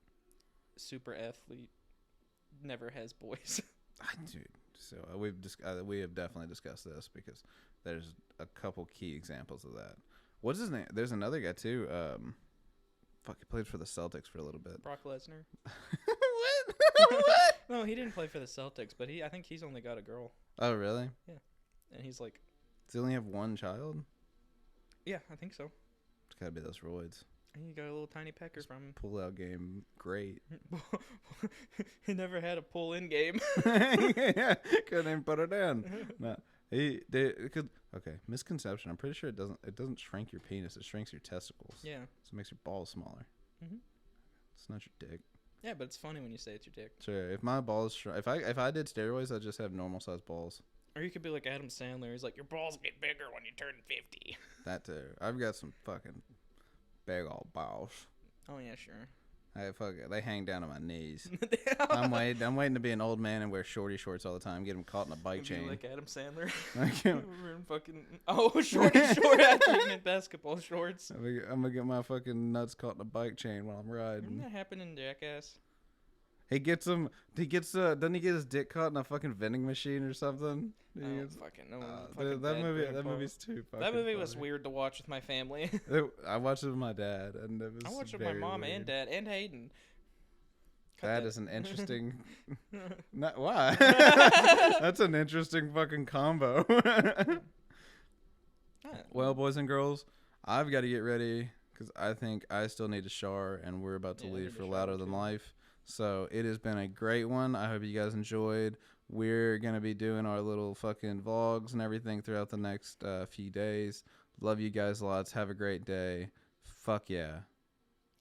super athlete never has boys. Dude, so we have definitely discussed this because there's a couple key examples of that. What's his name? There's another guy too. He played for the Celtics for a little bit. Brock Lesnar. What? No, he didn't play for the Celtics, but I think he's only got a girl, Oh, really? and he's like, Does he only have one child? yeah, I think so. It's gotta be those roids. And he got a little tiny pecker from him. Pull out game, great. He never had a pull-in game. Yeah, couldn't even put it down. No, he did. Okay, misconception. I'm pretty sure it doesn't shrink your penis. It shrinks your testicles. Yeah, So it makes your balls smaller. Mhm. It's not your dick. yeah, but it's funny when you say it's your dick. Sure. If my balls if I did steroids, I'd just have normal sized balls. Or you could be like Adam Sandler. He's like, your balls get bigger when you turn 50. That too. I've got some fucking big old balls. Oh yeah, sure. They hang down to my knees. I'm waiting to be an old man and wear shorty shorts all the time. Get them caught in a bike Be chain. like Adam Sandler. I can't- We're in fucking shorty short. I thought you meant basketball shorts. I'm gonna get my fucking nuts caught in a bike chain while I'm Didn't riding. that happen in Jackass? Doesn't he get his dick caught in a fucking vending machine or something? I He don't gets- fucking know. Dude, that movie's too fucking That movie was funny. weird to watch with my family. I watched it with my dad, and it was. I watched it with my very mom weird. and dad and Hayden. Cut That that. is an interesting. Why? That's an interesting fucking combo. Well, boys and girls, I've got to get ready because I think I still need to shower, and we're about to Yeah, I leave need for to Louder shower, Than too. Life. So it has been a great one. I hope you guys enjoyed. We're gonna be doing our little fucking vlogs and everything throughout the next few days. Love you guys lots. Have a great day. Fuck yeah.